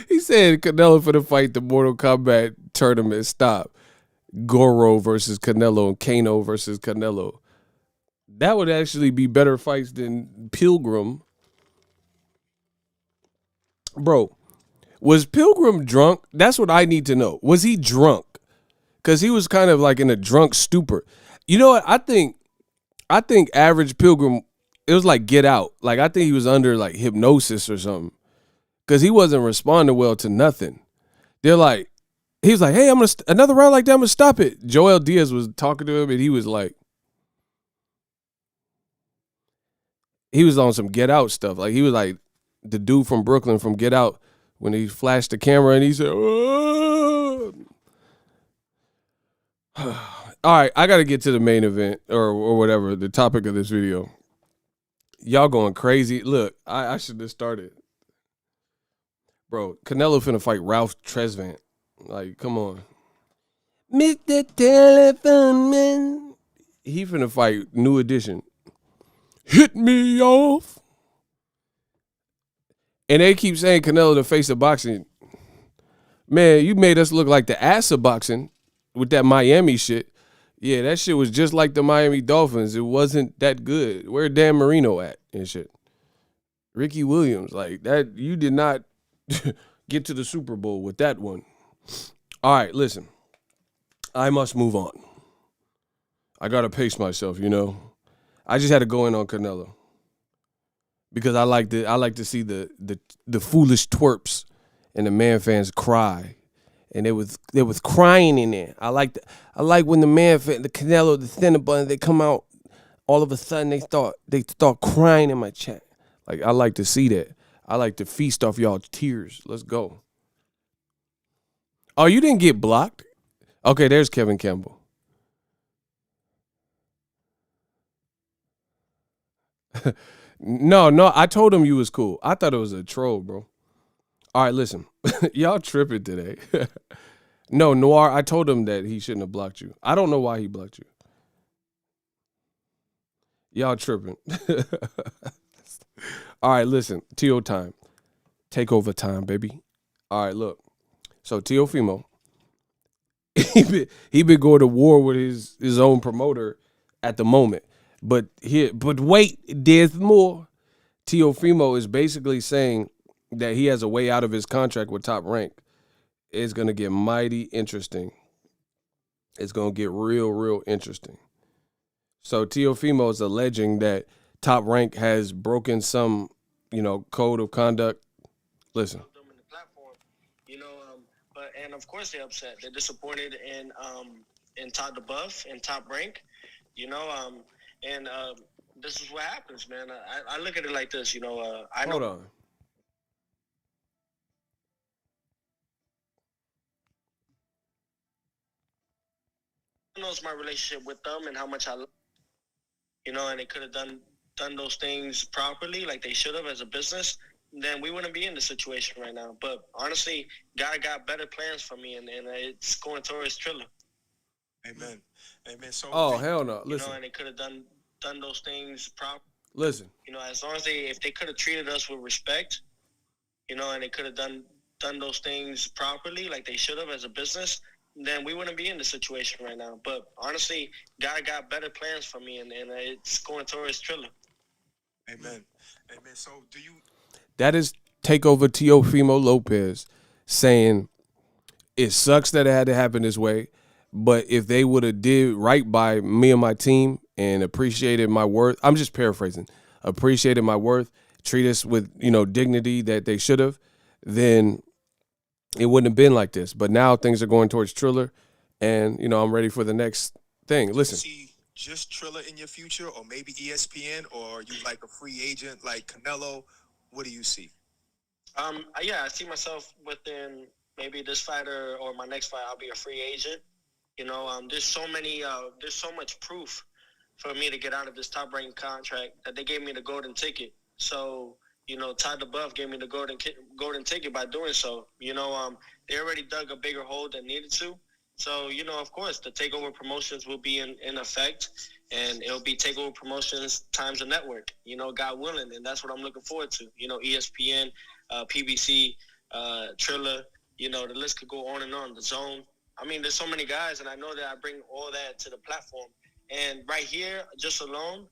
He said Canelo for the fight the Mortal Kombat tournament. Stop. Goro versus Canelo and Kano versus Canelo. That would actually be better fights than Pilgrim. Bro, was Pilgrim drunk? That's what I need to know. Was he drunk? Because he was kind of like in a drunk stupor. You know what? I think average Pilgrim, it was like Get Out. Like I think he was under like hypnosis or something. Because he wasn't responding well to nothing. They're like, he was like, hey, I'm going to, another round like that, I'm going to stop it. Joel Diaz was talking to him and he was like, he was on some Get Out stuff. Like he was like the dude from Brooklyn from Get Out when he flashed the camera and he said, oh. All right, I got to get to the main event or whatever, the topic of this video. Y'all going crazy. Look, I should have started. Bro, Canelo finna fight Ralph Tresvant. Like, come on. Mr. Telephone Man. He finna fight New Edition. Hit me off. And they keep saying Canelo the face of boxing. Man, you made us look like the ass of boxing with that Miami shit. Yeah, that shit was just like the Miami Dolphins. It wasn't that good. Where Dan Marino at and shit? Ricky Williams, like that, you did not get to the Super Bowl with that one. All right, listen. I must move on. I gotta pace myself, you know. I just had to go in on Canelo because I like to see the foolish twerps and the man fans cry, and there was crying in there. I like when the man fan, the Canelo, the Cinnabon, they come out, all of a sudden they start crying in my chat. Like I like to see that. I like to feast off y'all's tears. Let's go. Oh, you didn't get blocked? Okay, there's Kevin Campbell. No, I told him you was cool. I thought it was a troll, bro. All right, listen. Y'all tripping today. No, Noir, I told him that he shouldn't have blocked you. I don't know why he blocked you. Y'all tripping. All right, listen. Tio time. Take over time, baby. All right, look. So Teofimo, he been going to war with his own promoter at the moment. But wait, there's more. Teofimo is basically saying that he has a way out of his contract with Top Rank. It's gonna get mighty interesting. It's gonna get real interesting. So Teofimo is alleging that Top Rank has broken some, code of conduct. Listen. Them in the platform, you know. But and of course they're upset. They're disappointed in Todd the Buff and Top Rank, you know. And this is what happens, man. I look at it like this, you know. I know. Hold on. Knows my relationship with them and how much I love, you know, and they could have done those things properly, like they should have as a business, then we wouldn't be in this situation right now. But honestly, God got better plans for me, and it's going towards Triller. Amen. Amen. So, Oh hell no! You Listen, know, and they could have done those things properly. listen. You know, as long as if they could have treated us with respect, you know, and they could have done those things properly, like they should have as a business, then we wouldn't be in this situation right now. But honestly, God got better plans for me, and it's going towards Triller. Amen. Amen. So, do you? That is takeover Teofimo Lopez saying it sucks that it had to happen this way, but if they would have did right by me and my team and appreciated my worth, I'm just paraphrasing, appreciated my worth, treat us with, dignity that they should have, then it wouldn't have been like this. But now things are going towards Triller, and, I'm ready for the next thing. Listen. See just Triller in your future, or maybe ESPN, or you like a free agent like Canelo? What do you see? Yeah, I see myself within maybe this fighter or my next fight. I'll be a free agent. You know, there's so much proof for me to get out of this Top Rank contract that they gave me the golden ticket. So, you know, Todd the Buff gave me the golden ticket by doing so. You know, they already dug a bigger hole than needed to. So, you know, of course, the Takeover Promotions will be in effect, and it'll be Takeover Promotions times a network, you know, God willing, and that's what I'm looking forward to. You know, ESPN, PBC, Triller, you know, the list could go on and on, The Zone. I mean, there's so many guys, and I know that I bring all that to the platform. And right here, just alone,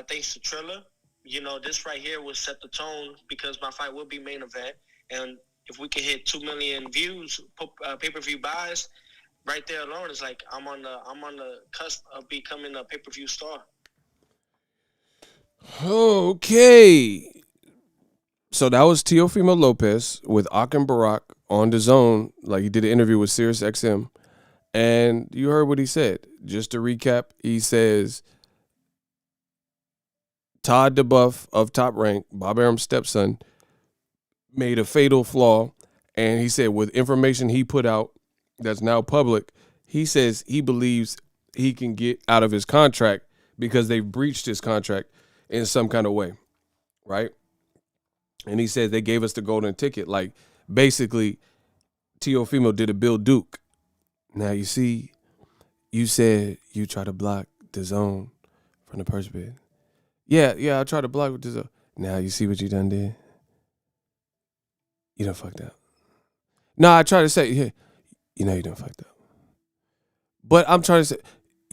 thanks to Triller, you know, this right here will set the tone because my fight will be main event. And if we can hit 2 million views, pay-per-view buys, right there alone is like I'm on the cusp of becoming a pay-per-view star. Okay. So that was Teofimo Lopez with Akim Barak on the Zone. Like, he did an interview with Sirius XM. And you heard what he said. Just to recap, he says Todd DeBuff of Top Rank, Bob Arum's stepson, made a fatal flaw. And he said with information he put out that's now public, he says he believes he can get out of his contract because they've breached his contract in some kind of way, right? And he said they gave us the golden ticket. Like, basically, Teofimo did a Bill Duke. Now, you see, you said you try to block the Zone from the purse bid. Yeah, I tried to block with the Zone. Now, you see what you done did? You done fucked up. No, I tried to say, yeah, you know you done fucked up. But I'm trying to say,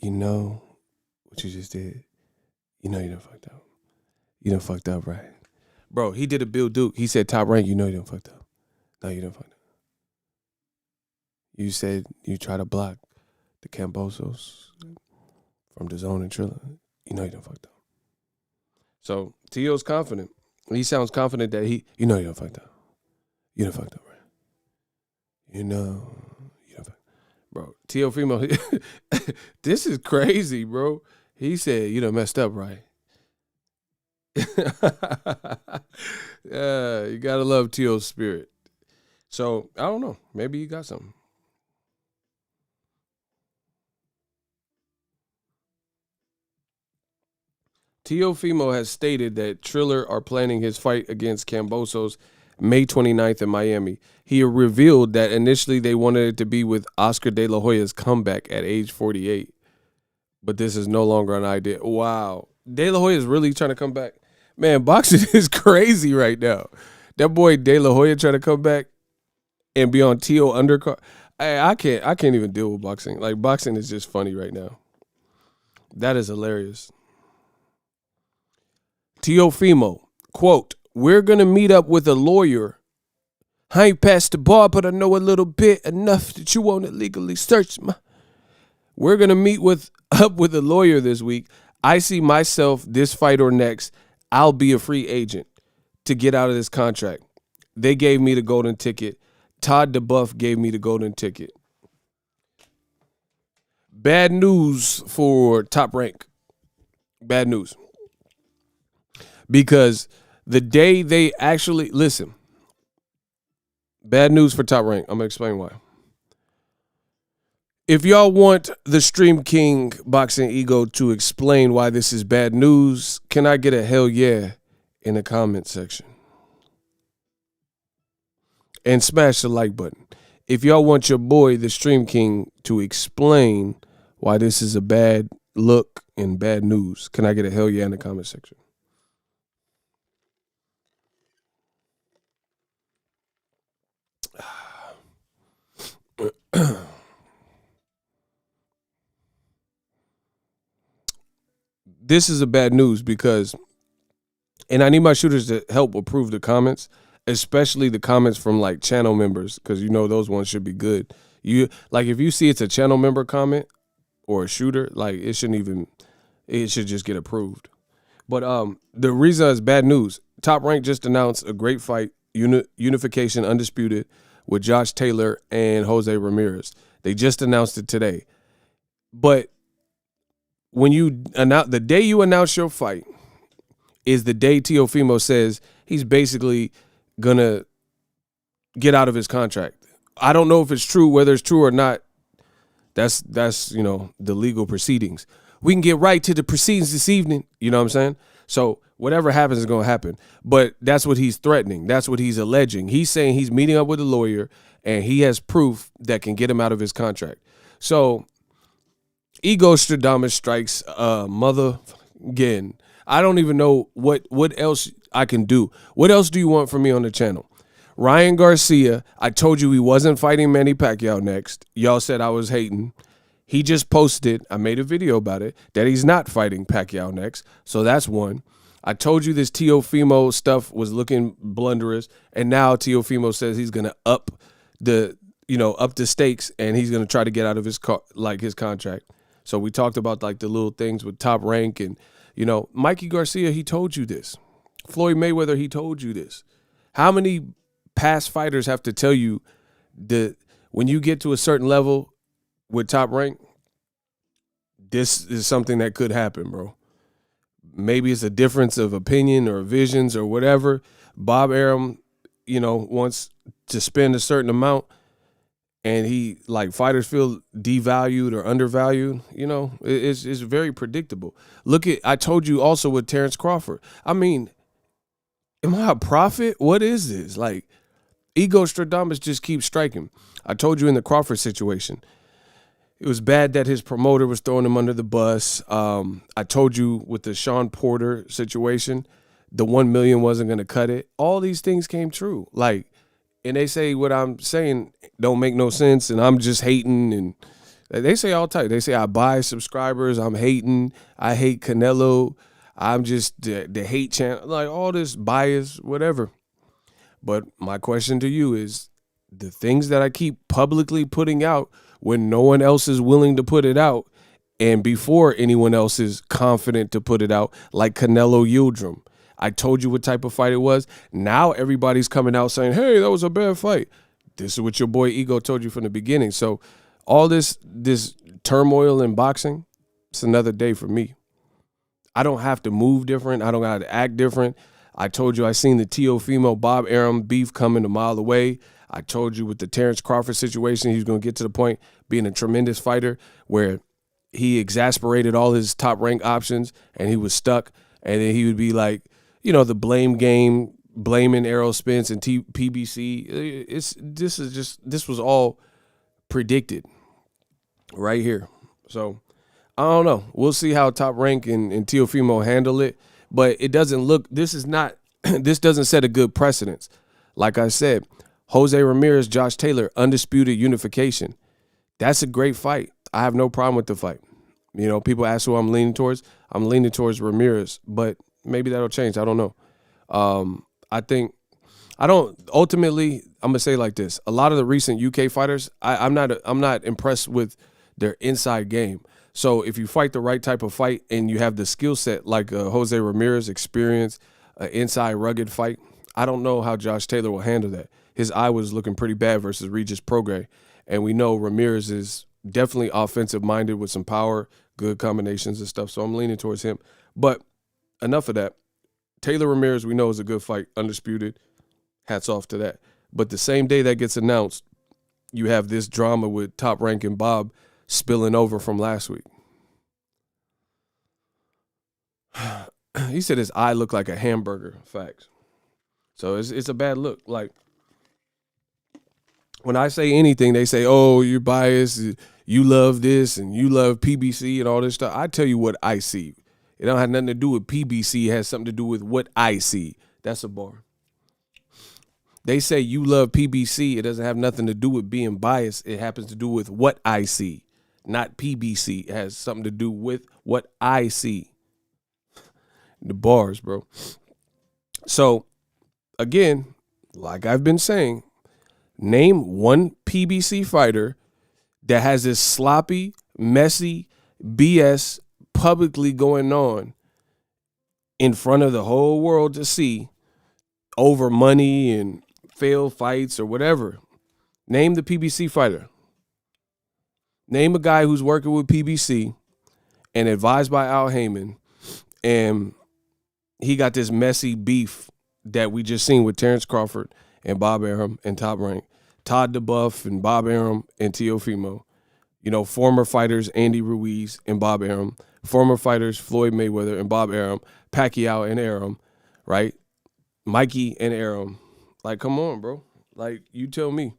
you know what you just did? You know you done fucked up. You done fucked up, right? Bro, he did a Bill Duke. He said Top Rank, you know you done fucked up. No, you done fucked up. You said you try to block the Kambosos from the Zone and Triller. You know you done fucked up. So, T.O.'s confident. He sounds confident that you know you done fucked up. You done fucked up, right? You know you done fucked up. Bro, Teofimo, this is crazy, bro. He said you done messed up, right? Yeah, you gotta love T.O.'s spirit. So, I don't know. Maybe you got something. Teofimo has stated that Triller are planning his fight against Kambosos May 29th in Miami. He revealed that initially they wanted it to be with Oscar De La Hoya's comeback at age 48. But this is no longer an idea. Wow. De La Hoya is really trying to come back. Man, boxing is crazy right now. That boy De La Hoya trying to come back and be on Teo undercard. I can't even deal with boxing. Like, boxing is just funny right now. That is hilarious. Teofimo, quote, "We're going to meet up with a lawyer. I ain't past the bar, but I know a little bit, enough that you won't illegally search my." We're going to meet up with a lawyer this week. I see myself this fight or next. I'll be a free agent to get out of this contract. They gave me the golden ticket. Todd DeBuff gave me the golden ticket. Bad news for Top Rank. Bad news. Because the day they actually, listen, bad news for Top Rank. I'm going to explain why. If y'all want the Stream King Boxing Ego to explain why this is bad news, can I get a hell yeah in the comment section? And smash the like button. If y'all want your boy, the Stream King, to explain why this is a bad look and bad news, can I get a hell yeah in the comment section? This is a bad news because, and I need my shooters to help approve the comments, especially the comments from like channel members, because you know those ones should be good. You like if you see it's a channel member comment or a shooter, like it should just get approved. But the reason it's bad news, Top Rank just announced a great fight, unification undisputed, with Josh Taylor and Jose Ramirez. They just announced it today. But when you announce, the day you announce your fight is the day Teofimo says he's basically gonna get out of his contract. I don't know if it's true, whether it's true or not. That's the legal proceedings. We can get right to the proceedings this evening. You know what I'm saying? So whatever happens is going to happen. But that's what he's threatening. That's what he's alleging. He's saying he's meeting up with a lawyer and he has proof that can get him out of his contract. So Ego Stradamus strikes mother again. I don't even know what else I can do. What else do you want from me on the channel? Ryan Garcia, I told you he wasn't fighting Manny Pacquiao next. Y'all said I was hating. He just posted, I made a video about it, that he's not fighting Pacquiao next. So that's one. I told you this Teofimo stuff was looking blunderous, and now Teofimo says he's going to up the stakes, and he's going to try to get out of his contract. So we talked about like the little things with Top Rank, and Mikey Garcia, he told you this. Floyd Mayweather, he told you this. How many past fighters have to tell you that when you get to a certain level with Top Rank, this is something that could happen, bro. Maybe it's a difference of opinion or visions or whatever. Bob Arum, wants to spend a certain amount, and fighters feel devalued or undervalued. It's very predictable. I told you also with Terrence Crawford. I mean, am I a prophet? What is this? Like, Ego Stradamus just keeps striking. I told you in the Crawford situation, it was bad that his promoter was throwing him under the bus. I told you with the Sean Porter situation, the 1 million wasn't going to cut it. All these things came true. And they say what I'm saying don't make no sense, and I'm just hating. And they say all type. They say I buy subscribers. I'm hating. I hate Canelo. I'm just the hate channel. Like all this bias, whatever. But my question to you is, the things that I keep publicly putting out when no one else is willing to put it out, and before anyone else is confident to put it out, like Canelo Yildirim. I told you what type of fight it was. Now everybody's coming out saying, hey, that was a bad fight. This is what your boy Ego told you from the beginning. So all this turmoil in boxing, it's another day for me. I don't have to move different. I don't have to act different. I told you I seen the Teofimo Bob Arum beef coming a mile away. I told you with the Terrence Crawford situation, he was going to get to the point being a tremendous fighter where he exasperated all his Top Rank options and he was stuck. And then he would be like, the blame game blaming Errol Spence and PBC. This was all predicted right here. So I don't know. We'll see how Top Rank and Teofimo handle it, but it doesn't look. This doesn't set a good precedence. Like I said, Jose Ramirez, Josh Taylor, undisputed unification. That's a great fight. I have no problem with the fight. You know, people ask who I'm leaning towards. I'm leaning towards Ramirez, but maybe that'll change. I don't know. Ultimately, I'm gonna say it like this. A lot of the recent UK fighters, I'm not impressed with their inside game. So if you fight the right type of fight and you have the skill set like Jose Ramirez, experience, inside rugged fight, I don't know how Josh Taylor will handle that. His eye was looking pretty bad versus Regis Prograis, and we know Ramirez is definitely offensive minded with some power, good combinations and stuff. So I'm leaning towards him. But enough of that. Taylor Ramirez, we know, is a good fight, undisputed. Hats off to that. But the same day that gets announced, you have this drama with Top Rank and Bob spilling over from last week. He said his eye looked like a hamburger. Facts. So it's a bad look. Like, when I say anything, they say, oh, you're biased, you love this, and you love PBC and all this stuff. I tell you what I see. It don't have nothing to do with PBC. It has something to do with what I see. That's a bar. They say you love PBC. It doesn't have nothing to do with being biased. It happens to do with what I see, not PBC. It has something to do with what I see. The bars, bro. So, again, like I've been saying, name one PBC fighter that has this sloppy, messy BS publicly going on in front of the whole world to see over money and failed fights or whatever. Name the PBC fighter. Name a guy who's working with PBC and advised by Al Heyman, and he got this messy beef that we just seen with Terrence Crawford and Bob Arum and Top Rank, Todd DeBuff and Bob Arum and Teofimo. You know, former fighters Andy Ruiz and Bob Arum, former fighters Floyd Mayweather and Bob Arum, Pacquiao and Arum, right? Mikey and Arum. Like, come on, bro. Like, you tell me.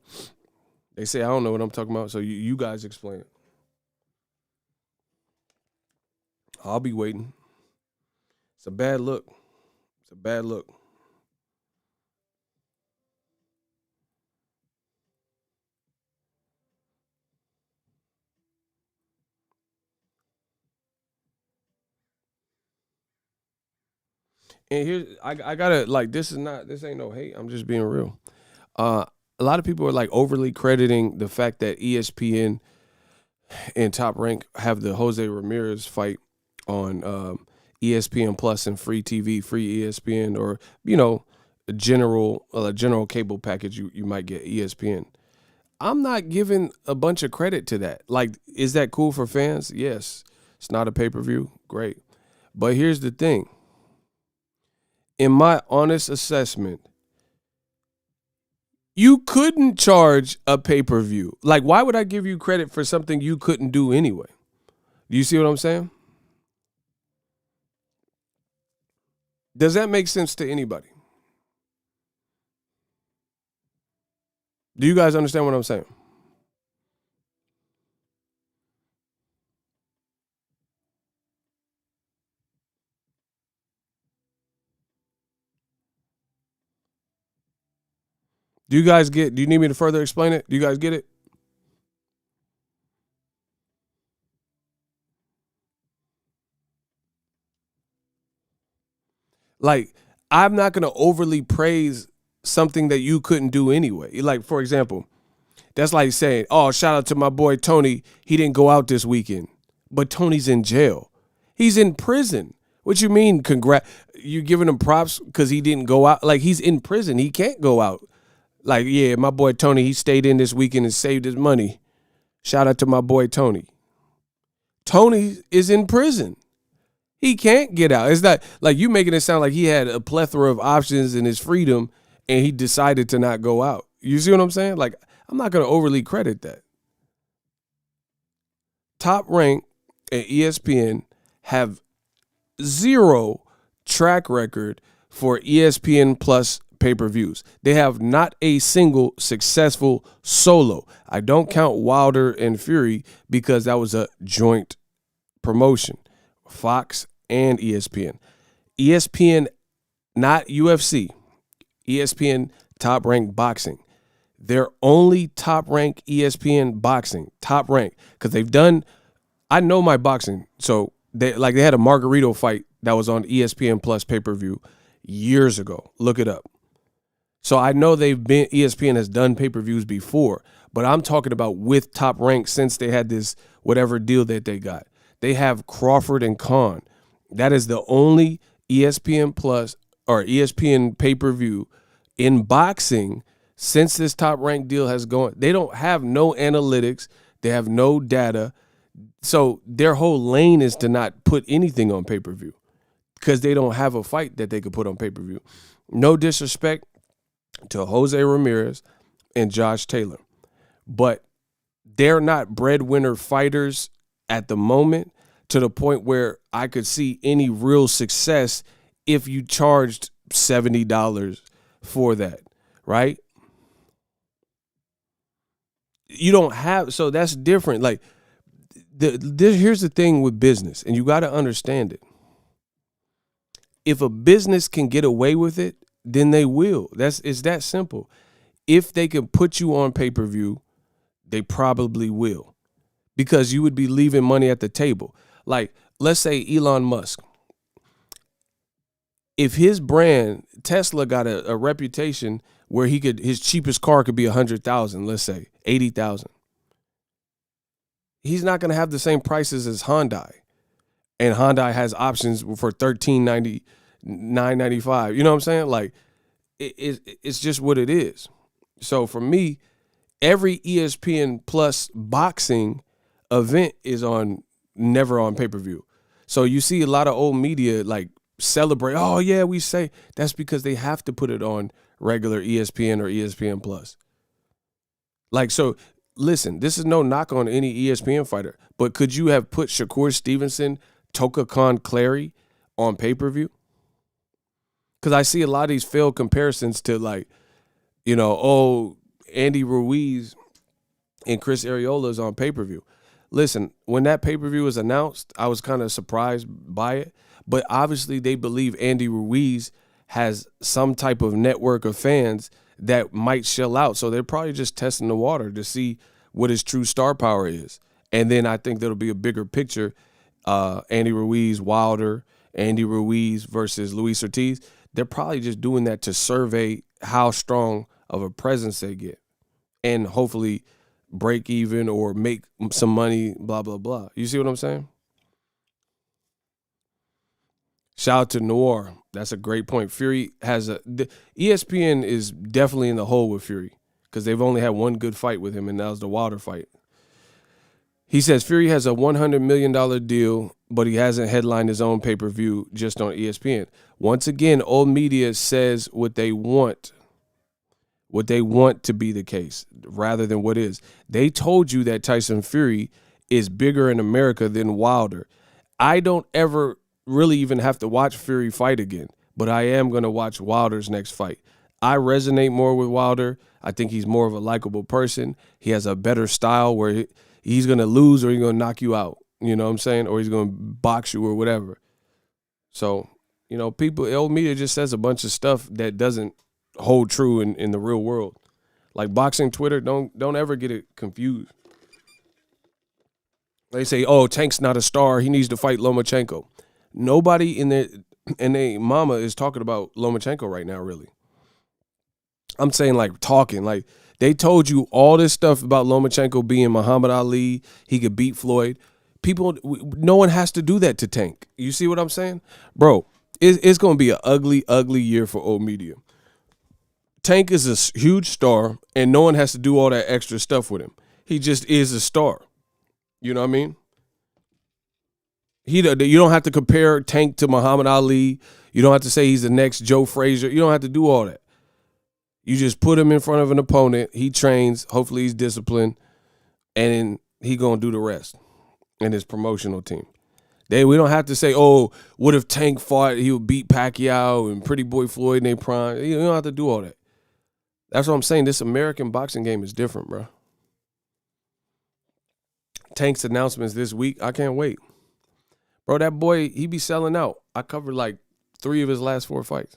They say I don't know what I'm talking about, so you guys explain it. I'll be waiting. It's a bad look. It's a bad look. And here's I gotta, like, this ain't no hate. I'm just being real. A lot of people are like overly crediting the fact that ESPN and Top Rank have the Jose Ramirez fight on ESPN Plus and free TV, free ESPN, or, you know, a general cable package you might get ESPN. I'm not giving a bunch of credit to that. Like, is that cool for fans? Yes. It's not a pay-per-view. Great. But here's the thing. In my honest assessment, you couldn't charge a pay-per-view. Like, why would I give you credit for something you couldn't do anyway? Do you see what I'm saying? Does that make sense to anybody? Do you guys understand what I'm saying? Do you need me to further explain it? Do you guys get it? Like, I'm not going to overly praise something that you couldn't do anyway. Like, for example, that's like saying, oh, shout out to my boy Tony. He didn't go out this weekend. But Tony's in jail. He's in prison. What you mean, you giving him props because he didn't go out? Like, he's in prison. He can't go out. Like, yeah, my boy Tony, he stayed in this weekend and saved his money. Shout out to my boy Tony. Tony is in prison. He can't get out. It's not like you making it sound like he had a plethora of options in his freedom and he decided to not go out. You see what I'm saying? Like, I'm not going to overly credit that. Top Rank and ESPN have zero track record for ESPN Plus pay-per-views. They have not a single successful solo. I don't count Wilder and Fury because that was a joint promotion, Fox and ESPN. ESPN, not UFC. ESPN Top Rank Boxing. They're only Top Rank ESPN Boxing, Top Rank, because they've done. I know my boxing, so they had a Margarito fight that was on ESPN Plus pay-per-view years ago. Look it up. So I know ESPN has done pay-per-views before, but I'm talking about with Top Rank since they had this whatever deal that they got. They have Crawford and Khan. That is the only ESPN Plus or ESPN pay-per-view in boxing since this Top Rank deal has gone. They don't have no analytics. They have no data. So their whole lane is to not put anything on pay-per-view because they don't have a fight that they could put on pay-per-view. No disrespect to Jose Ramirez and Josh Taylor, but they're not breadwinner fighters at the moment to the point where I could see any real success if you charged $70 for that, right? You don't have, so that's different. Like, here's the thing with business, and you got to understand it. If a business can get away with it, then they will. It's that simple. If they can put you on pay-per-view, they probably will, because you would be leaving money at the table. Like, let's say Elon Musk. If his brand, Tesla, got a reputation where his cheapest car could be $100,000, let's say $80,000. He's not going to have the same prices as Hyundai, and Hyundai has options for $1,390, $995. You know what I'm saying? Like, it's just what it is. So for me, every ESPN Plus boxing event is never on pay-per-view. So you see a lot of old media like celebrate. Oh yeah, we say that's because they have to put it on regular ESPN or ESPN Plus. Like, so listen, this is no knock on any ESPN fighter, but could you have put Shakur Stevenson, Toka Khan Clary on pay-per-view? Because I see a lot of these failed comparisons to, like, you know, Andy Ruiz and Chris Arreola is on pay-per-view. Listen, when that pay-per-view was announced, I was kind of surprised by it. But obviously they believe Andy Ruiz has some type of network of fans that might shell out. So they're probably just testing the water to see what his true star power is. And then I think there'll be a bigger picture. Andy Ruiz, Wilder, Andy Ruiz versus Luis Ortiz. They're probably just doing that to survey how strong of a presence they get and hopefully break even or make some money, blah, blah, blah. You see what I'm saying? Shout out to Noir. That's a great point. Fury ESPN is definitely in the hole with Fury because they've only had one good fight with him, and that was the Wilder fight. He says Fury has a $100 million deal, but he hasn't headlined his own pay-per-view just on ESPN. Once again, old media says what they want to be the case rather than what is. They told you that Tyson Fury is bigger in America than Wilder. I don't ever really even have to watch Fury fight again, but I am going to watch Wilder's next fight. I resonate more with Wilder. I think he's more of a likable person. He has a better style where he's going to lose or he's going to knock you out, you know what I'm saying? Or he's going to box you or whatever. So, you know, old media just says a bunch of stuff that doesn't hold true in the real world. Like boxing Twitter, don't ever get it confused. They say, oh, Tank's not a star. He needs to fight Lomachenko. Nobody in their mama is talking about Lomachenko right now, really. I'm saying like talking. Like they told you all this stuff about Lomachenko being Muhammad Ali. He could beat Floyd. No one has to do that to Tank. You see what I'm saying? Bro, it's going to be an ugly, ugly year for old media. Tank is a huge star, and no one has to do all that extra stuff with him. He just is a star. You know what I mean? You don't have to compare Tank to Muhammad Ali. You don't have to say he's the next Joe Frazier. You don't have to do all that. You just put him in front of an opponent. He trains. Hopefully he's disciplined. And he going to do the rest in his promotional team. We don't have to say, oh, what if Tank fought? He would beat Pacquiao and Pretty Boy Floyd in their prime. You don't have to do all that. That's what I'm saying. This American boxing game is different, bro. Tank's announcements this week, I can't wait. Bro, that boy, he be selling out. I covered like 3 of his last 4 fights.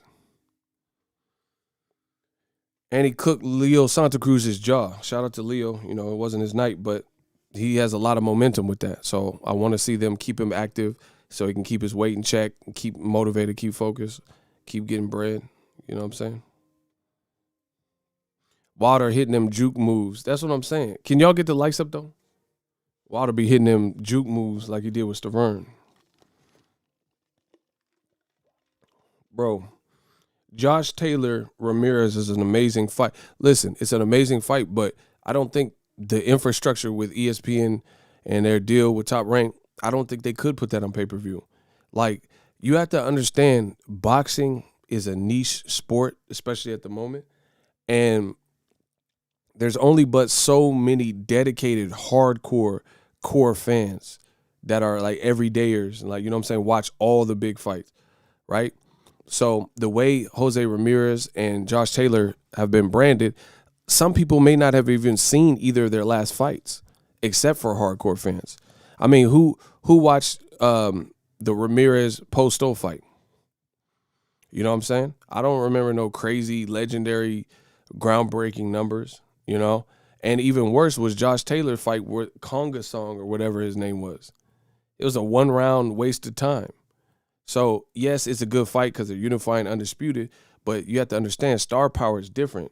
And he cooked Leo Santa Cruz's jaw. Shout out to Leo. You know, it wasn't his night, but he has a lot of momentum with that. So I want to see them keep him active so he can keep his weight in check, keep motivated, keep focused, keep getting bread. You know what I'm saying? Wilder hitting them juke moves. That's what I'm saying. Can y'all get the lights up, though? Wilder be hitting them juke moves like he did with Stavern. Bro, Josh Taylor Ramirez is an amazing fight. Listen, it's an amazing fight, but I don't think the infrastructure with ESPN and their deal with Top Rank, I don't think they could put that on pay-per-view. Like, you have to understand boxing is a niche sport, especially at the moment. And there's only but so many dedicated, hardcore, core fans that are like everydayers and like, you know what I'm saying, watch all the big fights, right? So the way Jose Ramirez and Josh Taylor have been branded, some people may not have even seen either of their last fights, except for hardcore fans. I mean, who watched the Ramirez Posto fight? You know what I'm saying? I don't remember no crazy, legendary, groundbreaking numbers, you know? And even worse was Josh Taylor's fight with Conga Song or whatever his name was. It was a 1-round waste of time. So, yes, it's a good fight because they're unifying undisputed, but you have to understand star power is different.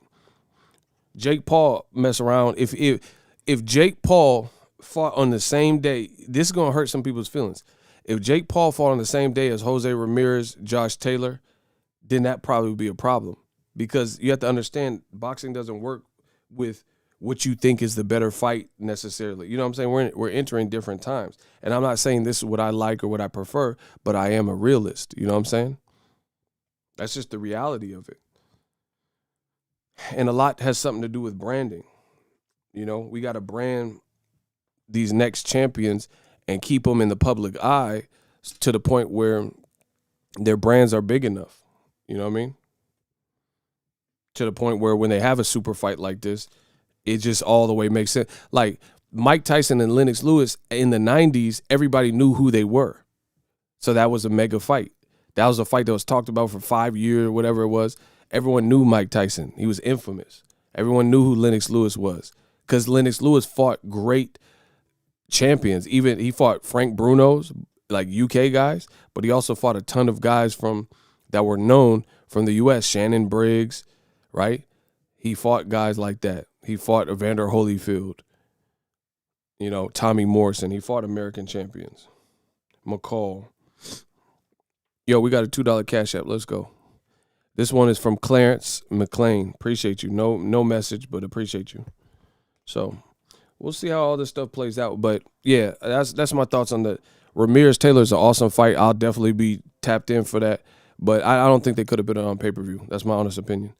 Jake Paul mess around. If Jake Paul fought on the same day, this is going to hurt some people's feelings. If Jake Paul fought on the same day as Jose Ramirez, Josh Taylor, then that probably would be a problem because you have to understand boxing doesn't work with what you think is the better fight necessarily. You know what I'm saying? We're entering different times. And I'm not saying this is what I like or what I prefer, but I am a realist. You know what I'm saying? That's just the reality of it. And a lot has something to do with branding. You know, we got to brand these next champions and keep them in the public eye to the point where their brands are big enough. You know what I mean? To the point where when they have a super fight like this, it just all the way makes sense. Like Mike Tyson and Lennox Lewis in the 90s, everybody knew who they were. So that was a mega fight. That was a fight that was talked about for 5 years or whatever it was. Everyone knew Mike Tyson. He was infamous. Everyone knew who Lennox Lewis was because Lennox Lewis fought great champions. Even he fought Frank Bruno's, like UK guys, but he also fought a ton of guys that were known from the US. Shannon Briggs, right? He fought guys like that. He fought Evander Holyfield, you know, Tommy Morrison. He fought American champions. McCall. Yo, we got a $2 Cash App. Let's go. This one is from Clarence McLean. Appreciate you. No message, but appreciate you. So we'll see how all this stuff plays out. But yeah, that's my thoughts on the Ramirez Taylor is an awesome fight. I'll definitely be tapped in for that. But I don't think they could have put it on pay-per-view. That's my honest opinion.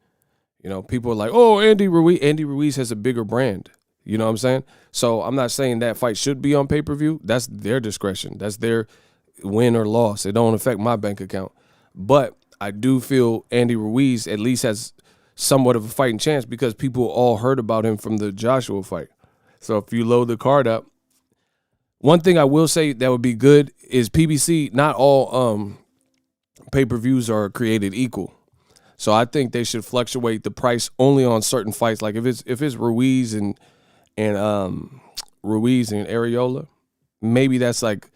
You know, people are like, oh, Andy Ruiz. Andy Ruiz has a bigger brand. You know what I'm saying? So I'm not saying that fight should be on pay-per-view. That's their discretion. That's their win or loss. It don't affect my bank account. But I do feel Andy Ruiz at least has somewhat of a fighting chance because people all heard about him from the Joshua fight. So if you load the card up, one thing I will say that would be good is PBC, not all pay-per-views are created equal. So I think they should fluctuate the price only on certain fights. Like if it's Ruiz and Arreola, maybe that's like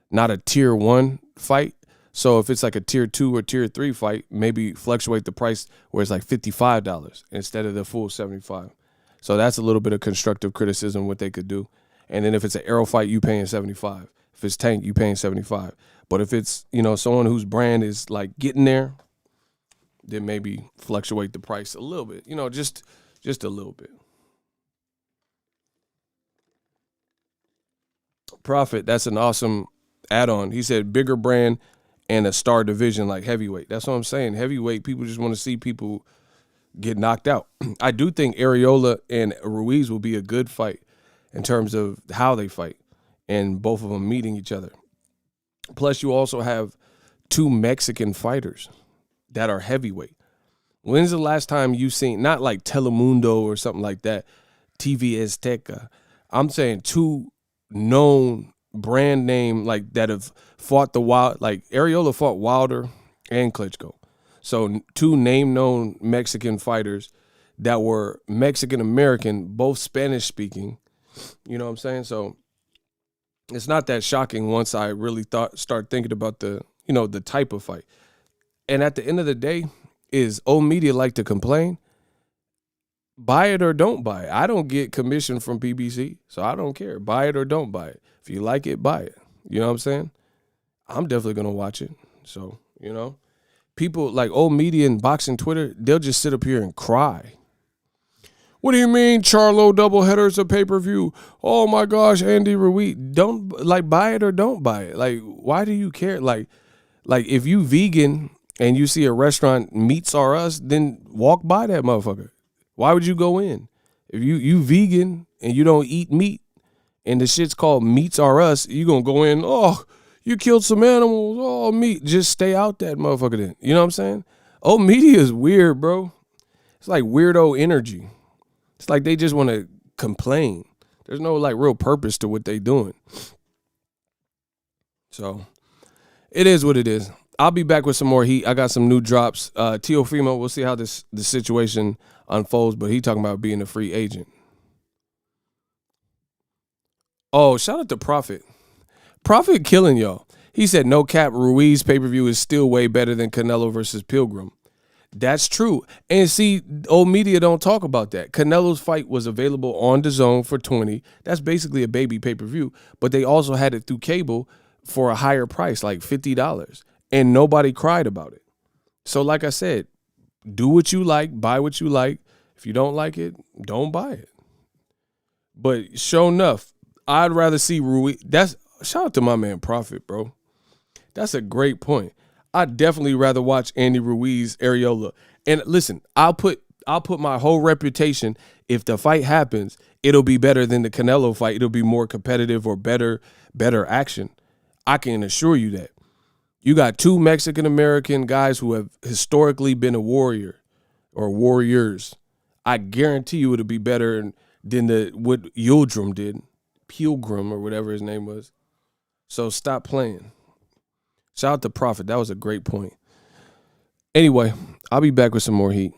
not a tier 1 fight. So if it's like a tier 2 or tier 3 fight, maybe fluctuate the price where it's like $55 instead of the full $75. So that's a little bit of constructive criticism what they could do. And then if it's an arrow fight, you paying $75. If it's Tank, you paying $75. But if it's, you know, someone whose brand is like getting there, then maybe fluctuate the price a little bit. You know, just a little bit. Prophet, that's an awesome add-on. He said bigger brand and a star division like heavyweight. That's what I'm saying. Heavyweight, people just want to see people get knocked out. I do think Arreola and Ruiz will be a good fight in terms of how they fight and both of them meeting each other. Plus, you also have 2 Mexican fighters that are heavyweight. When's the last time you seen, not like Telemundo or something like that, TV Azteca? I'm saying 2 known brand name like that have fought the wild, like Arreola fought Wilder and Klitschko. So 2 name known Mexican fighters that were Mexican American, both Spanish speaking. You know what I'm saying? So it's not that shocking once I really start thinking about the type of fight. And at the end of the day, is old media like to complain? Buy it or don't buy it. I don't get commission from PBC, so I don't care. Buy it or don't buy it. If you like it, buy it. You know what I'm saying? I'm definitely going to watch it. So, people like old media and boxing Twitter, they'll just sit up here and cry. What do you mean Charlo doubleheaders of pay-per-view? Oh my gosh, Andy Ruiz. Don't buy it or don't buy it. Like, why do you care? Like if you vegan and you see a restaurant Meats Are Us, then walk by that motherfucker. Why would you go in? If you vegan and you don't eat meat and the shit's called Meats Are Us, you gonna go in, oh, you killed some animals, oh, meat. Just stay out that motherfucker then. You know what I'm saying? Old media is weird, bro. It's like weirdo energy. It's like they just want to complain. There's no like real purpose to what they doing. So it is what it is. I'll be back with some more heat. I got some new drops. Teofimo, we'll see how the situation unfolds, but he talking about being a free agent. Oh, shout out to Prophet. Prophet killing y'all. He said no cap, Ruiz pay-per-view is still way better than Canelo versus Pilgrim. That's true. And see, old media don't talk about that. Canelo's fight was available on DAZN for $20. That's basically a baby pay-per-view. But they also had it through cable for a higher price, like $50. And nobody cried about it. So like I said, do what you like, buy what you like. If you don't like it, don't buy it. But sure enough, I'd rather see Ruiz. Shout out to my man Prophet, bro. That's a great point. I'd definitely rather watch Andy Ruiz, Arreola. And listen, I'll put my whole reputation, if the fight happens, it'll be better than the Canelo fight. It'll be more competitive or better action. I can assure you that. You got 2 Mexican-American guys who have historically been a warrior or warriors. I guarantee you it'll be better than what Yildirim did. Pilgrim or whatever his name was. So stop playing. Shout out to Prophet. That was a great point. Anyway, I'll be back with some more heat.